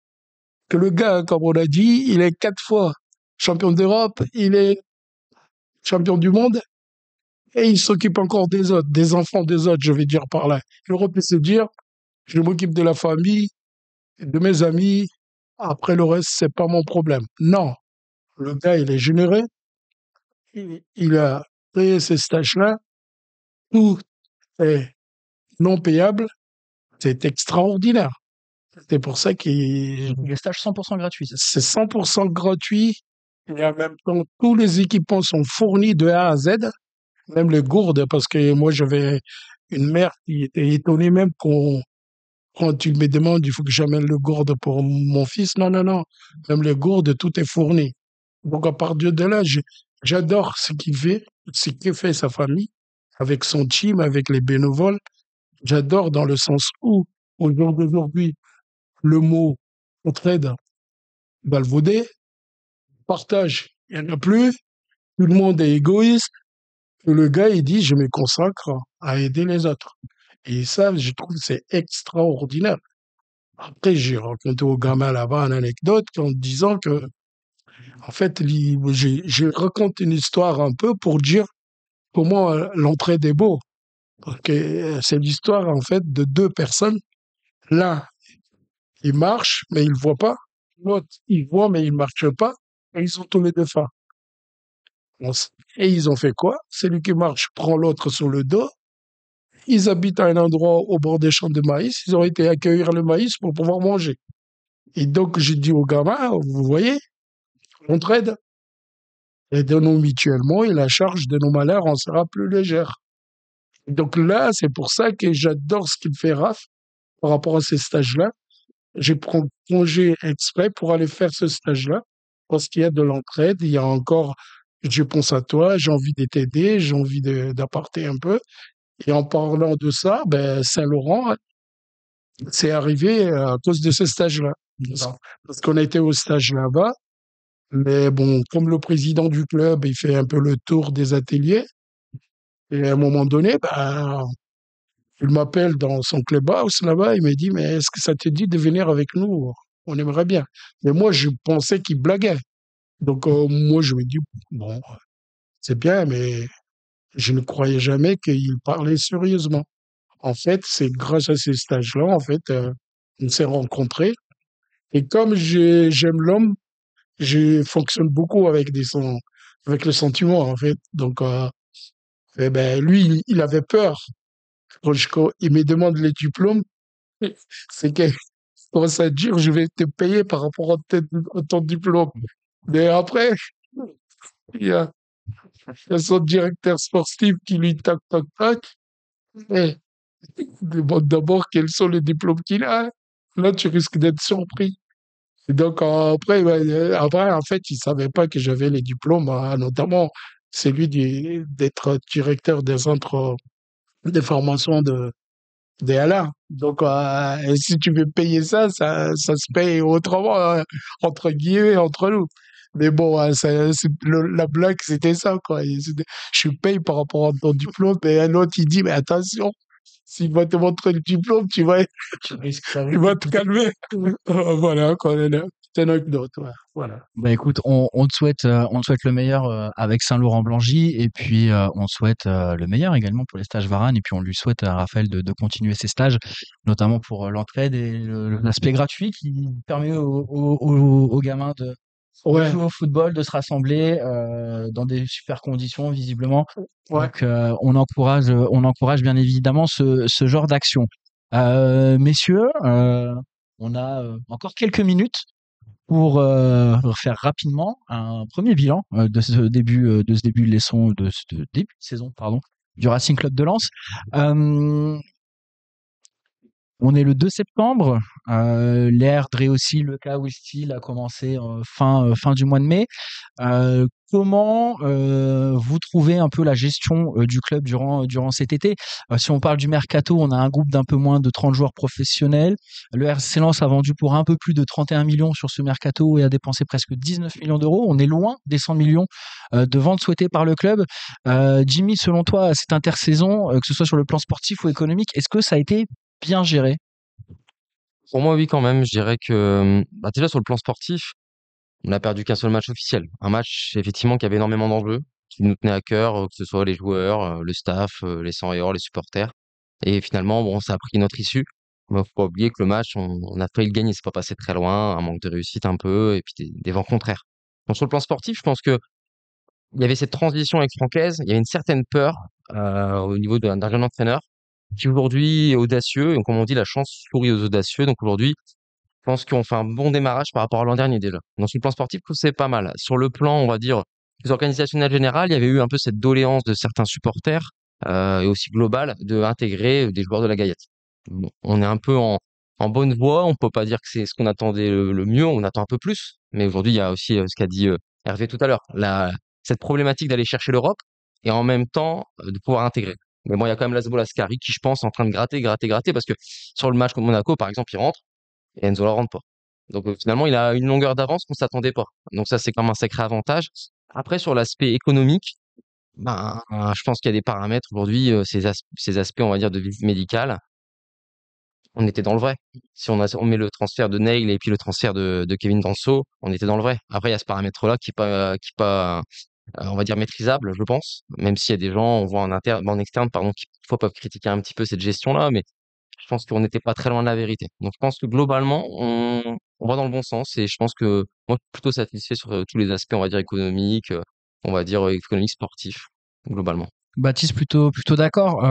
Que le gars, comme on l'a dit, il est 4 fois champion d'Europe, il est champion du monde et il s'occupe encore des autres, des enfants des autres, je vais dire par là. Il aurait pu se dire, je m'occupe de la famille, de mes amis, après le reste, c'est pas mon problème. Non, le gars, il est généreux, il a créé ces stages-là, tout est non payable, c'est extraordinaire. C'est pour ça que
les stages 100% gratuits.
c'est 100% gratuit et en même temps, tous les équipements sont fournis de A à Z, même les gourdes, parce que moi, une mère qui était étonnée même quand tu me demandes, il faut que j'amène le gourde pour mon fils. Non, non, non. Même les gourdes, tout est fourni. Donc, à partir de là, j'adore ce qu'il fait sa famille, avec son team, avec les bénévoles. J'adore dans le sens où, au jour d'aujourd'hui, le mot entraide galvaudé, partage, il n'y en a plus, tout le monde est égoïste. Et le gars, il dit, je me consacre à aider les autres. Et ça, je trouve, c'est extraordinaire. Après, j'ai raconté au gamin là-bas une anecdote en disant que, en fait, je raconte une histoire un peu pour dire comment l'entraide est beau. Parce que c'est l'histoire, en fait, de deux personnes. L'un, il marche, mais il voit pas. L'autre, il voit, mais il marche pas. Et ils sont tous les deux fins. Et ils ont fait quoi? Celui qui marche prend l'autre sur le dos. Ils habitent à un endroit au bord des champs de maïs. Ils ont été accueillir le maïs pour pouvoir manger. Et donc, j'ai dit aux gamins, vous voyez, l'entraide. Aidons-nous mutuellement et la charge de nos malheurs en sera plus légère. Donc là, c'est pour ça que j'adore ce qu'il fait Raph par rapport à ces stages-là. Je prends congé exprès pour aller faire ce stage-là parce qu'il y a de l'entraide, il y a encore, je pense à toi, j'ai envie de t'aider, j'ai envie d'apporter un peu. Et en parlant de ça, ben, Saint-Laurent, c'est arrivé à cause de ce stage-là. Parce qu'on était au stage là-bas. Mais bon, comme le président du club, il fait un peu le tour des ateliers, et à un moment donné, ben, il m'appelle dans son clubhouse là-bas, il me dit, mais est-ce que ça te dit de venir avec nous? On aimerait bien. Mais moi, je pensais qu'il blaguait. Donc, moi, je me dis, bon, c'est bien, mais je ne croyais jamais qu'il parlait sérieusement. En fait, c'est grâce à ces stages-là, en fait, on s'est rencontrés. Et comme j'aime l'homme, je fonctionne beaucoup avec avec le sentiment, en fait. Donc, eh ben, lui, il avait peur. Quand il me demande les diplômes, c'est qu'il commence à dire, je vais te payer par rapport à ton diplôme. Mais après, il y a, il y a son directeur sportif qui lui tac, tac, tac. Et il demande d'abord quels sont les diplômes qu'il a. Là, tu risques d'être surpris. Et donc, après, en fait, il savait pas que j'avais les diplômes, hein, notamment celui d'être directeur des centres de formation des Alain. Donc, et si tu veux payer ça, ça se paye autrement, hein, entre guillemets, entre nous. Mais bon, hein, la blague, c'était ça, quoi. Je paye par rapport à ton diplôme, et un autre, il dit, mais attention, s'il va te montrer le diplôme, tu vas te calmer. Voilà, quoi. C'est une anecdote, ouais. Voilà.
Bah écoute, on te souhaite le meilleur avec Saint-Laurent-Blangy et puis on te souhaite le meilleur également pour les stages Varane et puis on lui souhaite à Raphaël de continuer ses stages, notamment pour l'entraide et l'aspect gratuit qui permet aux gamins de
Ouais,
jouer au football, de se rassembler dans des super conditions visiblement.
ouais.
Donc on encourage bien évidemment ce genre d'action. Messieurs, on a encore quelques minutes pour faire rapidement un premier bilan de ce début de ce début de saison pardon du Racing Club de Lens. On est le 2 septembre. L'ère Dréossi, le cas Wistil a commencé fin du mois de mai. Comment vous trouvez un peu la gestion du club durant cet été? Si on parle du mercato, on a un groupe d'un peu moins de 30 joueurs professionnels. Le RC Lens a vendu pour un peu plus de 31 millions sur ce mercato et a dépensé presque 19 millions d'euros. On est loin des 100 millions de ventes souhaitées par le club. Jimmy, selon toi, cette intersaison, que ce soit sur le plan sportif ou économique, est-ce que ça a été bien géré?
Pour moi, oui, quand même. Je dirais que, bah, déjà, sur le plan sportif, on n'a perdu qu'un seul match officiel. Un match, effectivement, qui avait énormément d'enjeux, qui nous tenait à cœur, que ce soit les joueurs, le staff, les 100 et or, les supporters. Et finalement, bon, ça a pris notre issue. Mais faut pas oublier que le match, on a failli le gagner. C'est pas passé très loin, un manque de réussite un peu, et puis des vents contraires. Donc, sur le plan sportif, je pense que il y avait cette transition avec Francaise. Il y avait une certaine peur, au niveau d'un jeune entraîneur qui aujourd'hui est audacieux. Et comme on dit, la chance sourit aux audacieux. Donc aujourd'hui, je pense qu'on fait un bon démarrage par rapport à l'an dernier déjà. Donc sur le plan sportif, je trouve que c'est pas mal. Sur le plan, on va dire, plus organisationnel général, il y avait eu un peu cette doléance de certains supporters et aussi globale d'intégrer des joueurs de la Gaillette. Bon, on est un peu en bonne voie. On peut pas dire que c'est ce qu'on attendait le mieux. On attend un peu plus. Mais aujourd'hui, il y a aussi ce qu'a dit Hervé tout à l'heure, cette problématique d'aller chercher l'Europe et en même temps de pouvoir intégrer. Mais bon, il y a quand même Laszlo Laskari qui, je pense, est en train de gratter parce que sur le match contre Monaco, par exemple, il rentre et Enzo la rentre pas. Donc finalement, il a une longueur d'avance qu'on s'attendait pas. Donc ça, c'est quand même un sacré avantage. Après, sur l'aspect économique, ben, je pense qu'il y a des paramètres aujourd'hui, ces aspects, on va dire, de visite médicale. On était dans le vrai. Si on met le transfert de Neil et puis le transfert de Kevin Danso, on était dans le vrai. Après, il y a ce paramètre-là qui est pas, on va dire maîtrisable, je pense. Même s'il y a des gens, on voit en externe, pardon, qui parfois peuvent critiquer un petit peu cette gestion-là, mais je pense qu'on n'était pas très loin de la vérité. Donc, je pense que globalement, on va dans le bon sens et je pense que moi, je suis plutôt satisfait sur tous les aspects, on va dire économiques, on va dire économiques, sportifs, globalement.
Baptiste plutôt d'accord.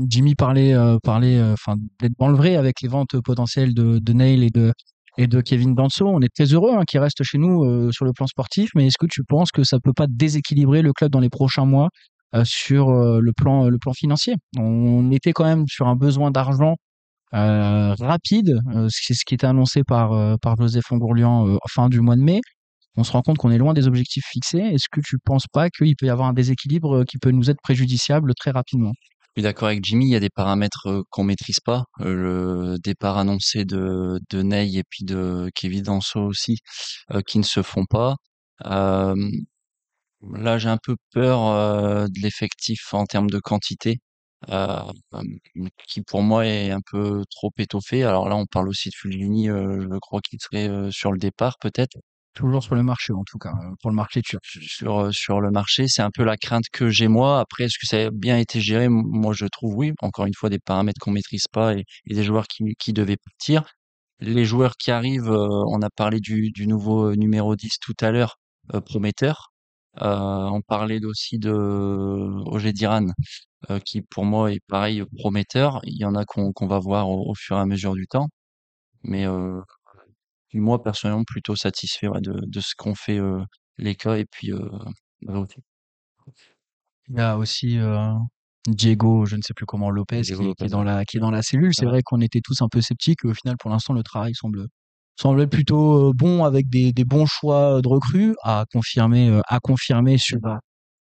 Jimmy enfin d'être dans le vrai avec les ventes potentielles de Neil et de Kevin Danso. On est très heureux qu'il reste chez nous sur le plan sportif, mais est-ce que tu penses que ça peut pas déséquilibrer le club dans les prochains mois sur le plan financier? On était quand même sur un besoin d'argent rapide, c'est ce qui était annoncé par Joseph Ongourlian fin du mois de mai. On se rend compte qu'on est loin des objectifs fixés. Est-ce que tu penses pas qu'il peut y avoir un déséquilibre qui peut nous être préjudiciable très rapidement?
Je suis d'accord avec Jimmy, il y a des paramètres qu'on maîtrise pas. Le départ annoncé de Ney et puis de Kevin Danso aussi, qui ne se font pas. Euh, Là, j'ai un peu peur de l'effectif en termes de quantité, euh, qui pour moi est un peu trop étoffé. Alors là, on parle aussi de Fulgini, je crois qu'il serait sur le départ peut-être.
Toujours sur le marché, en tout cas, pour le marché turc.
Sur le marché. C'est un peu la crainte que j'ai moi. Après, est-ce que ça a bien été géré? Moi, je trouve oui. Encore une fois, des paramètres qu'on maîtrise pas et des joueurs qui devaient partir. Les joueurs qui arrivent, on a parlé du nouveau numéro 10 tout à l'heure, prometteur. On parlait aussi de Oje Diran, qui pour moi est pareil prometteur. Il y en a qu'on va voir au fur et à mesure du temps. Mais puis moi, personnellement, plutôt satisfait de ce qu'ont fait les cas et puis Malotti.
Il y a aussi Diego, je ne sais plus comment, Lopez,
Diego
qui est
Lopez,
dans
ouais.
la cellule. C'est
Ouais.
vrai qu'on était tous un peu sceptiques. Au final, pour l'instant, le travail semble plutôt bon avec des bons choix de recrues à confirmer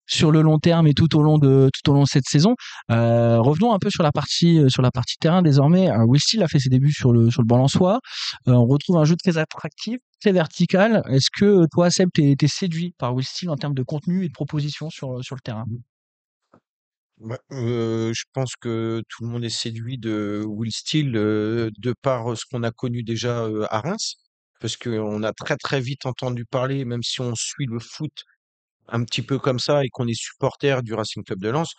sur le long terme et tout au long de cette saison. Revenons un peu sur la partie terrain désormais. Will Steele a fait ses débuts sur le banc lensois. On retrouve un jeu très attractif, très vertical. Est-ce que toi, Seb, t'es séduit par Will Steele en termes de contenu et de propositions sur le terrain?
Ouais, je pense que tout le monde est séduit de Will Steele de par ce qu'on a connu déjà à Reims, parce qu'on a très très vite entendu parler, même si on suit le foot un petit peu comme ça et qu'on est supporter du Racing Club de Lens,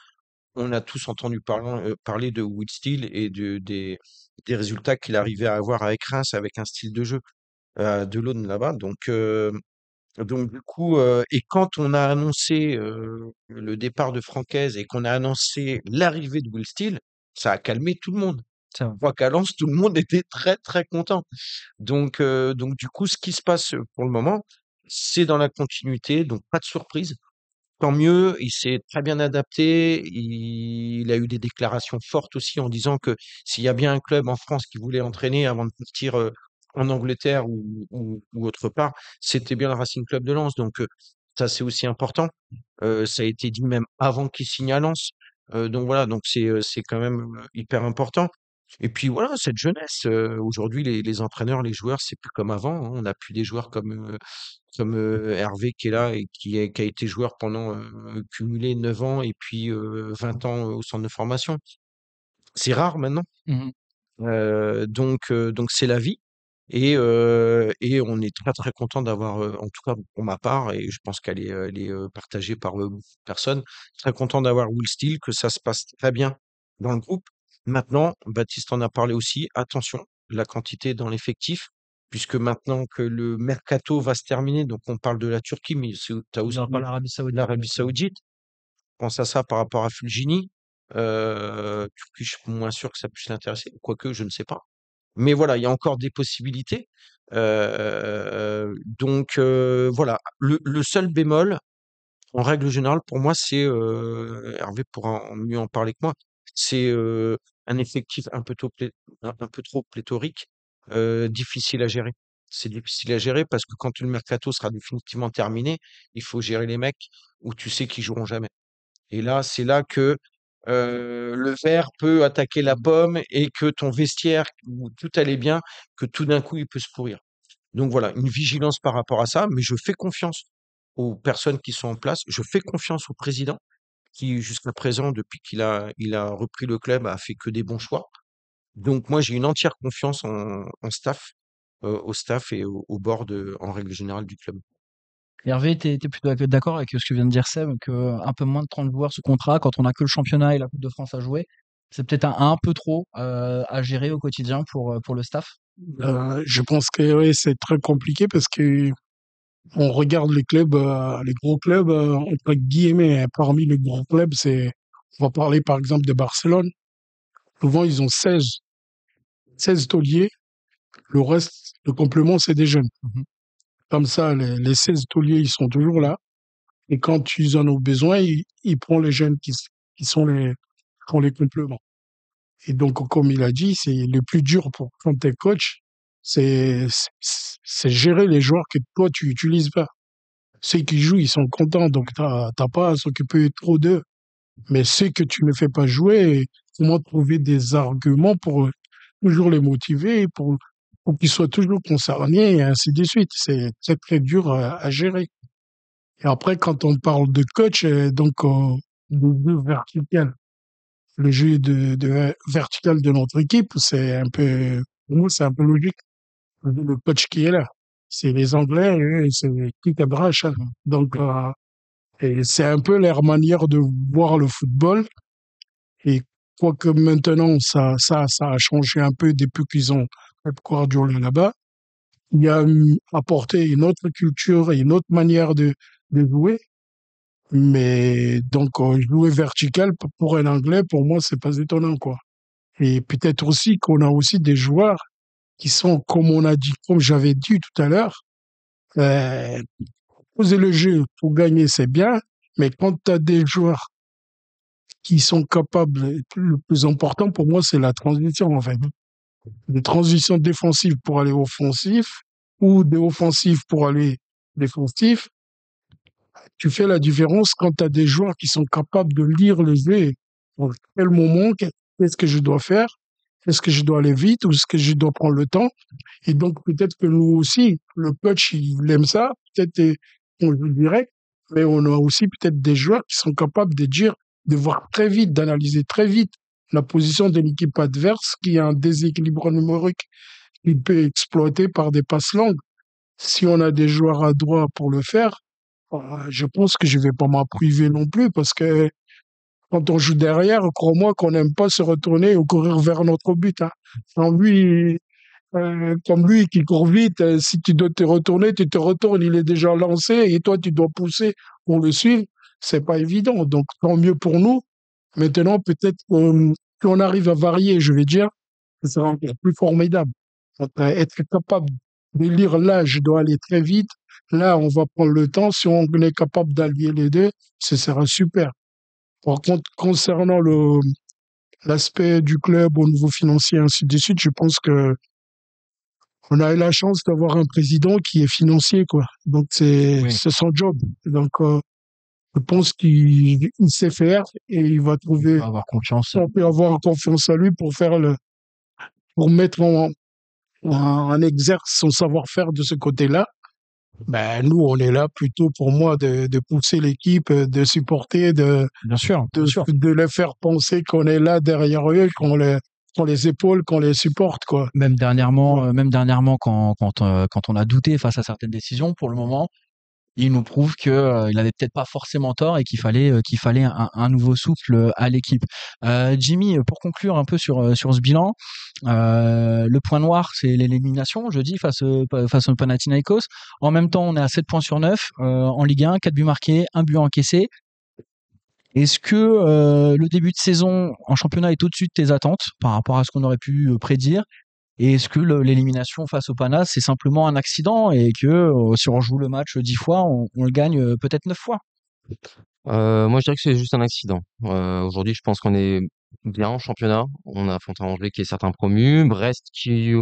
on a tous entendu parler de Will Steele et des résultats qu'il arrivait à avoir avec Reims, avec un style de jeu de l'Aune là-bas. Donc du coup, et quand on a annoncé le départ de Francaise et qu'on a annoncé l'arrivée de Will Steele, ça a calmé tout le monde.
Ça va.
Je crois qu'à Lens, tout le monde était très très content. Donc du coup, ce qui se passe pour le moment, c'est dans la continuité, donc pas de surprise. Tant mieux, il s'est très bien adapté. Il a eu des déclarations fortes aussi en disant que s'il y a bien un club en France qui voulait entraîner avant de partir en Angleterre ou autre part, c'était bien le Racing Club de Lens. Donc ça, c'est aussi important. Ça a été dit même avant qu'il signe à Lens. Donc voilà, donc c'est quand même hyper important. Et puis voilà, cette jeunesse. Aujourd'hui, les entraîneurs, les joueurs, c'est plus comme avant, hein. On n'a plus des joueurs comme Hervé qui est là et qui a été joueur pendant cumulé 9 ans et puis 20 ans au centre de formation. C'est rare maintenant.
Mhm.
Donc c'est la vie. Et on est très très content d'avoir, en tout cas pour ma part, et je pense qu'elle est partagée par beaucoup de personnes, très content d'avoir Will Steele, que ça se passe très bien dans le groupe. Maintenant, Baptiste en a parlé aussi, attention, la quantité dans l'effectif, puisque maintenant que le mercato va se terminer, donc on parle de la Turquie, mais tu as aussi
Non, pas l'Arabie Saoudite.
l'Arabie Saoudite. Pense à ça par rapport à Fulgini. Turquie, je suis moins sûr que ça puisse l'intéresser, quoique je ne sais pas. Mais voilà, il y a encore des possibilités. Donc voilà, le seul bémol, En règle générale, pour moi, Hervé pourra mieux en parler que moi, c'est un effectif un peu trop pléthorique, difficile à gérer. C'est difficile à gérer parce que quand le mercato sera définitivement terminé, il faut gérer les mecs où tu sais qu'ils joueront jamais. Et là, c'est là que le verre peut attaquer la pomme et que ton vestiaire où tout allait bien, que tout d'un coup il peut se pourrir. Donc voilà, une vigilance par rapport à ça, mais je fais confiance aux personnes qui sont en place. Je fais confiance au président qui, jusqu'à présent, depuis il a repris le club, a fait que des bons choix. Donc moi, j'ai une entière confiance en staff, au staff et au board en règle générale du club.
Hervé, t'es plutôt d'accord avec ce que vient de dire Seb, que un peu moins de 30 joueurs sous contrat quand on a que le championnat et la Coupe de France à jouer, c'est peut-être un peu trop à gérer au quotidien pour le staff.
Je pense que oui, c'est très compliqué parce que on regarde les clubs, les gros clubs, entre guillemets, hein. Parmi les gros clubs, on va parler par exemple de Barcelone. Souvent, ils ont 16 tauliers. Le reste, le complément, c'est des jeunes.
Mhm.
Comme ça, les 16 tauliers, ils sont toujours là. Et quand ils en ont besoin, ils prennent les jeunes qui font les compléments. Et donc, comme il a dit, c'est le plus dur quand t'es coach, c'est, c'est gérer les joueurs que toi, tu utilises pas. Ceux qui jouent, ils sont contents, donc t'as pas à s'occuper trop d'eux. Mais ceux que tu ne fais pas jouer, comment trouver des arguments pour toujours les motiver, pour qu'ils soient toujours concernés, et ainsi de suite. C'est très, très dur à gérer. Et après, quand on parle de coach, de jeu vertical, le jeu de vertical de notre équipe, pour moi, c'est un peu logique. Le coach qui est là, c'est les Anglais, et c'est Kick Abrash. Donc, et c'est un peu leur manière de voir le football. Et quoique maintenant, ça a changé un peu depuis qu'ils ont Pep Guardiola là-bas. Il a apporté une autre culture et une autre manière de jouer. Mais donc, jouer vertical pour un Anglais, pour moi, c'est pas étonnant, quoi. Et peut-être aussi qu'on a aussi des joueurs qui sont, comme on a dit, comme j'avais dit tout à l'heure, euh, poser le jeu pour gagner, c'est bien, mais quand tu as des joueurs qui sont capables, le plus important pour moi, c'est la transition, en fait. Des transitions défensives pour aller offensif ou des offensives pour aller défensif. Tu fais la différence quand tu as des joueurs qui sont capables de lire le jeu. Dans quel moment, qu'est-ce que je dois faire? Est-ce que je dois aller vite ou est-ce que je dois prendre le temps? Et donc, peut-être que nous aussi, le coach, il aime ça. Peut-être on joue direct, mais on a aussi peut-être des joueurs qui sont capables de dire, de voir très vite, d'analyser très vite la position de l'équipe adverse qui a un déséquilibre numérique qu'il peut exploiter par des passes longues. Si on a des joueurs adroits pour le faire, je pense que je vais pas m'en priver non plus parce que quand on joue derrière, crois-moi qu'on n'aime pas se retourner ou courir vers notre but, hein. Comme lui qui court vite, si tu dois te retourner, tu te retournes, il est déjà lancé et toi tu dois pousser pour le suivre. C'est pas évident. Donc tant mieux pour nous. Maintenant, peut-être qu'on arrive à varier, je vais dire, ce sera encore plus formidable. Être capable de lire là, je dois aller très vite. Là, on va prendre le temps. Si on est capable d'allier les deux, ce sera super. Par contre, concernant l'aspect du club au niveau financier, ainsi de suite, je pense que on a eu la chance d'avoir un président qui est financier, quoi. Donc,
Oui,
c'est son job. Donc, je pense qu'il sait faire et il va
il faut
trouver,
avoir confiance.
on peut avoir confiance en lui pour mettre en exerce son savoir-faire de ce côté-là. Ben, nous, on est là plutôt pour moi de pousser l'équipe, de supporter,
Bien sûr, bien sûr.
de les faire penser qu'on est là derrière eux, qu'on les épaule, qu'on les supporte, quoi.
Même dernièrement, quand on a douté face à certaines décisions, pour le moment, il nous prouve que il avait peut-être pas forcément tort et qu'il fallait un nouveau souffle à l'équipe. Jimmy, pour conclure un peu sur ce bilan, le point noir, c'est l'élimination jeudi face au Panathinaikos. En même temps, on est à 7 points sur 9 en Ligue 1, 4 buts marqués, 1 but encaissé. Est-ce que le début de saison en championnat est au-dessus de tes attentes par rapport à ce qu'on aurait pu prédire? Et est-ce que l'élimination face au Pana, c'est simplement un accident et que si on joue le match 10 fois, on le gagne peut-être 9 fois?
Moi, je dirais que c'est juste un accident. Aujourd'hui, je pense qu'on est bien en championnat. On a Fontaine-Angers qui est certain promu, Brest qui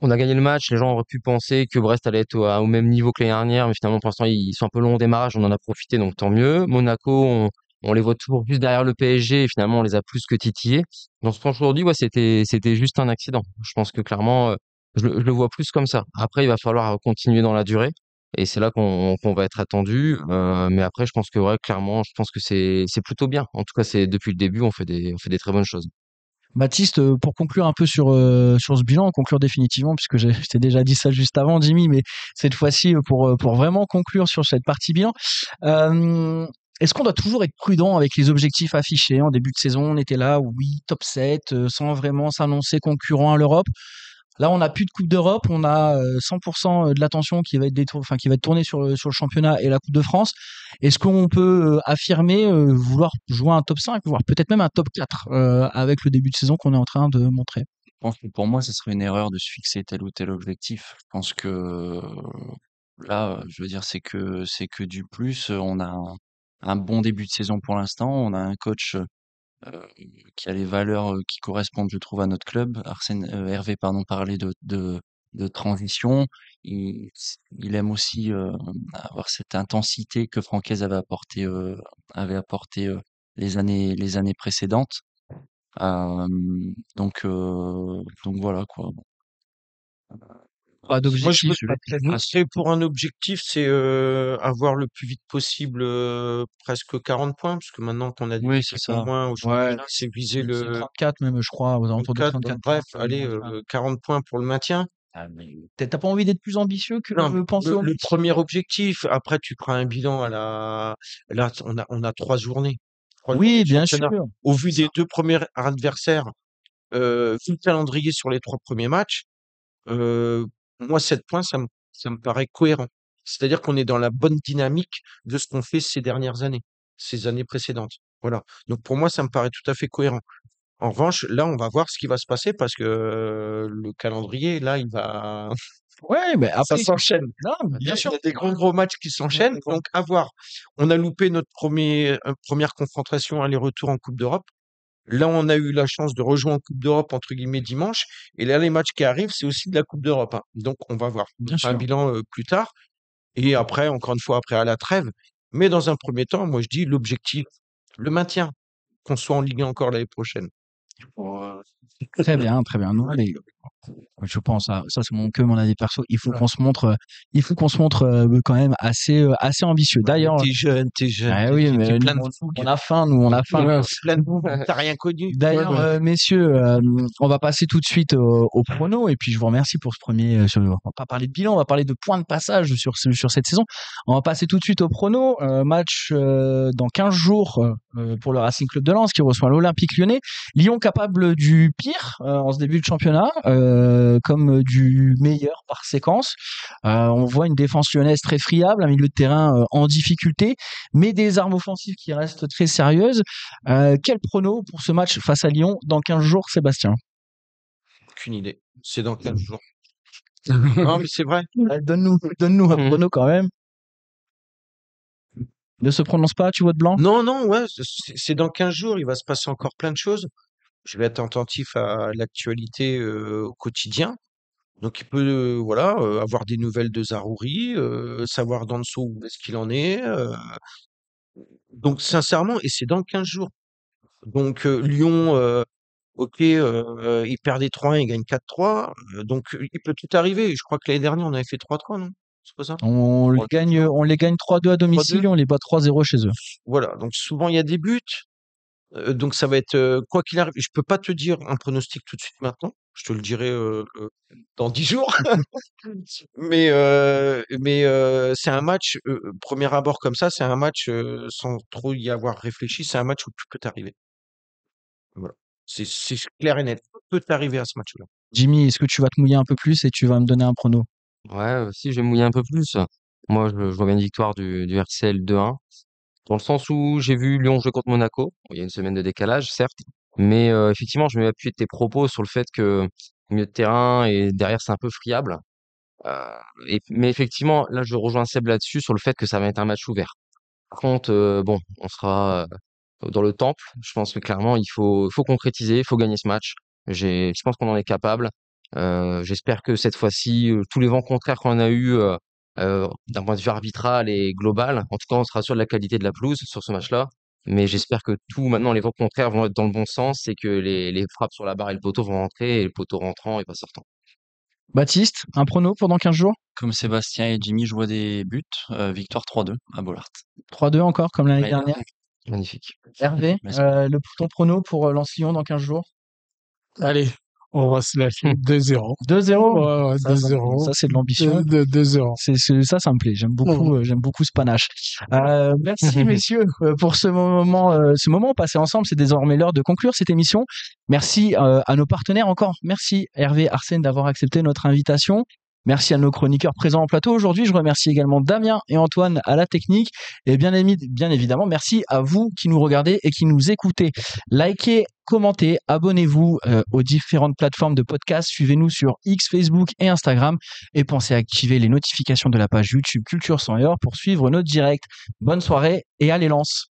on a gagné le match. Les gens auraient pu penser que Brest allait être au même niveau que l'année dernière, mais finalement, pour l'instant, ils sont un peu longs au démarrage. On en a profité, donc tant mieux. Monaco, on les voit toujours juste derrière le PSG et finalement, on les a plus que titillés. Donc, je pense aujourd'hui, ouais, c'était juste un accident. Je pense que clairement, je le vois plus comme ça. Après, il va falloir continuer dans la durée. Et c'est là qu'on va être attendu. Mais après, je pense que, ouais, clairement, je pense que c'est plutôt bien. En tout cas, c'est depuis le début, on fait des très bonnes choses.
Baptiste, pour conclure un peu sur ce bilan, conclure définitivement, puisque je t'ai déjà dit ça juste avant, Jimmy, mais cette fois-ci, pour vraiment conclure sur cette partie bilan, euh, est-ce qu'on doit toujours être prudent avec les objectifs affichés? En début de saison, on était là, oui, top 7, sans vraiment s'annoncer concurrent à l'Europe. Là, on n'a plus de Coupe d'Europe, on a 100% de l'attention qui va être qui va être tournée sur le championnat et la Coupe de France. Est-ce qu'on peut affirmer vouloir jouer un top 5, voire peut-être même un top 4 avec le début de saison qu'on est en train de montrer?
Je pense que pour moi, ce serait une erreur de se fixer tel ou tel objectif. Je pense que là, je veux dire, c'est que du plus. On a un bon début de saison pour l'instant. On a un coach qui a les valeurs qui correspondent, je trouve, à notre club. Hervé, pardon, parlait de transition. Il, il aime aussi avoir cette intensité que Francaise avait apporté les années précédentes. Euh, donc voilà quoi.
Pas
Moi, je
d'objectif,
me
je vais te laisser.
je serais pour un objectif, c'est avoir le plus vite possible presque 40 points, parce que maintenant qu'on a des
Oui, c'est
équipes en
ça.
moins au
Ouais,
championnat, c'est viser
c'est
le
34 même, je crois, aux alentours de
34. Donc
34 points
bref,
pour le
allez,
maintien.
40 points pour le maintien.
Ah, mais t'as pas envie d'être plus ambitieux que
Non,
penser au
le
maintien?
premier objectif. Après, tu prends un bilan là, on a 3 journées. 3 journées
Oui,
de
bien sûr.
championnat. Au vu
Ça.
des deux premiers adversaires, vu le calendrier sur les 3 premiers matchs, Heu, moi 7 points, ça me paraît cohérent. C'est-à-dire qu'on est dans la bonne dynamique de ce qu'on fait ces dernières années, ces années précédentes. Voilà. Donc pour moi, ça me paraît tout à fait cohérent. En revanche, là, on va voir ce qui va se passer parce que, le calendrier, là, il va
Ouais, mais
ça
après,
s'enchaîne.
non,
Il y
bien
a il
sûr.
y a des gros matchs qui s'enchaînent, donc à voir. On a loupé notre 1re confrontation aller-retour en Coupe d'Europe. Là, on a eu la chance de rejouer en Coupe d'Europe entre guillemets dimanche. Et là, les matchs qui arrivent, c'est aussi de la Coupe d'Europe, hein. Donc, on va voir. On
Bien
fera un
sûr.
bilan plus tard. Et après, encore une fois, après à la trêve. Mais dans un premier temps, moi, je dis l'objectif, le maintien, qu'on soit en Ligue 1 encore l'année prochaine.
Très bien, très bien. Non, mais je pense, ça c'est mon avis perso. Il faut qu'on se montre quand même assez ambitieux.
Ouais, mais
D'ailleurs,
t'es jeune,
ah oui,
t'es
mais
plein de
on
fougue.
a faim, nous, on a faim.
Plein de t'as rien connu.
D'ailleurs, messieurs, on va passer tout de suite au prono et puis je vous remercie pour ce premier. On va pas parler de bilan, on va parler de points de passage sur cette saison. On va passer tout de suite au prono. Match dans 15 jours pour le Racing Club de Lens qui reçoit l'Olympique Lyonnais. Lyon capable du pire en ce début de championnat, comme du meilleur par séquence. On voit une défense lyonnaise très friable, un milieu de terrain en difficulté, mais des armes offensives qui restent très sérieuses. Quel prono pour ce match face à Lyon dans 15 jours, Sébastien?
Aucune idée. C'est dans 15 jours. Non, mais c'est vrai.
Donne-nous un prono quand même. Ne se prononce pas, tu votes blanc?
Non, non, ouais, c'est dans 15 jours. Il va se passer encore plein de choses. Je vais être attentif à l'actualité au quotidien. Donc il peut voilà avoir des nouvelles de Zaroury, savoir Danso où est-ce qu'il en est. Donc sincèrement, et c'est dans 15 jours. Donc Lyon, ok, il perd des 3-1, il gagne 4-3. Donc il peut tout arriver. Je crois que l'année dernière on avait fait 3-3, non? C'est pas ça?
On les gagne 3-2 à domicile
3-2.
et on les bat 3-0 chez eux.
Voilà. Donc souvent il y a des buts. Donc ça va être, quoi qu'il arrive, je peux pas te dire un pronostic tout de suite maintenant. Je te le dirai, dans 10 jours. Mais c'est un match, 1er abord comme ça, c'est un match, sans trop y avoir réfléchi, c'est un match où tout peut arriver. Voilà. C'est clair et net. Tout peut arriver à ce match-là.
Jimmy, est-ce que tu vas te mouiller un peu plus et tu vas me donner un prono?
Ouais, si, je vais me mouiller un peu plus. Moi, je vois bien une victoire du RCL 2-1. Dans le sens où j'ai vu Lyon jouer contre Monaco. Bon, il y a une semaine de décalage, certes. Mais effectivement, je vais m'appuyer de tes propos sur le fait que milieu de terrain et derrière, c'est un peu friable. Euh, mais effectivement, là, je rejoins Seb là-dessus sur le fait que ça va être un match ouvert. Par contre, bon, on sera dans le temple. Je pense que clairement, il faut concrétiser, il faut gagner ce match. Je pense qu'on en est capable. J'espère que cette fois-ci, tous les vents contraires qu'on a eu d'un point de vue arbitral et global, en tout cas, on sera sûr de la qualité de la pelouse sur ce match-là. Mais j'espère que maintenant, les vents contraires vont être dans le bon sens et que les frappes sur la barre et le poteau vont rentrer et le poteau rentrant et pas sortant.
Baptiste, un prono pour dans 15 jours?
Comme Sébastien et Jimmy, je vois des buts. Victoire 3-2 à Bollaert.
3-2 encore, comme l'année
Ouais.
dernière.
Magnifique.
Hervé,
Merci.
ton prono pour Lens-Lyon dans 15 jours?
Allez, on va se lâcher 2-0.
2-0?
Ouais,
Ça,
2-0.
ça, c'est de l'ambition.
2-0.
Ça me plaît. J'aime beaucoup ce panache. Merci messieurs pour ce moment passé ensemble. C'est désormais l'heure de conclure cette émission. Merci à nos partenaires encore. Merci Hervé, Arsène d'avoir accepté notre invitation. Merci à nos chroniqueurs présents en plateau aujourd'hui. Je remercie également Damien et Antoine à la technique. Et bien évidemment, merci à vous qui nous regardez et qui nous écoutez. Likez, commentez, abonnez-vous aux différentes plateformes de podcast. Suivez-nous sur X, Facebook et Instagram. Et pensez à activer les notifications de la page YouTube Culture sans Erreur pour suivre nos directs. Bonne soirée et allez Lens!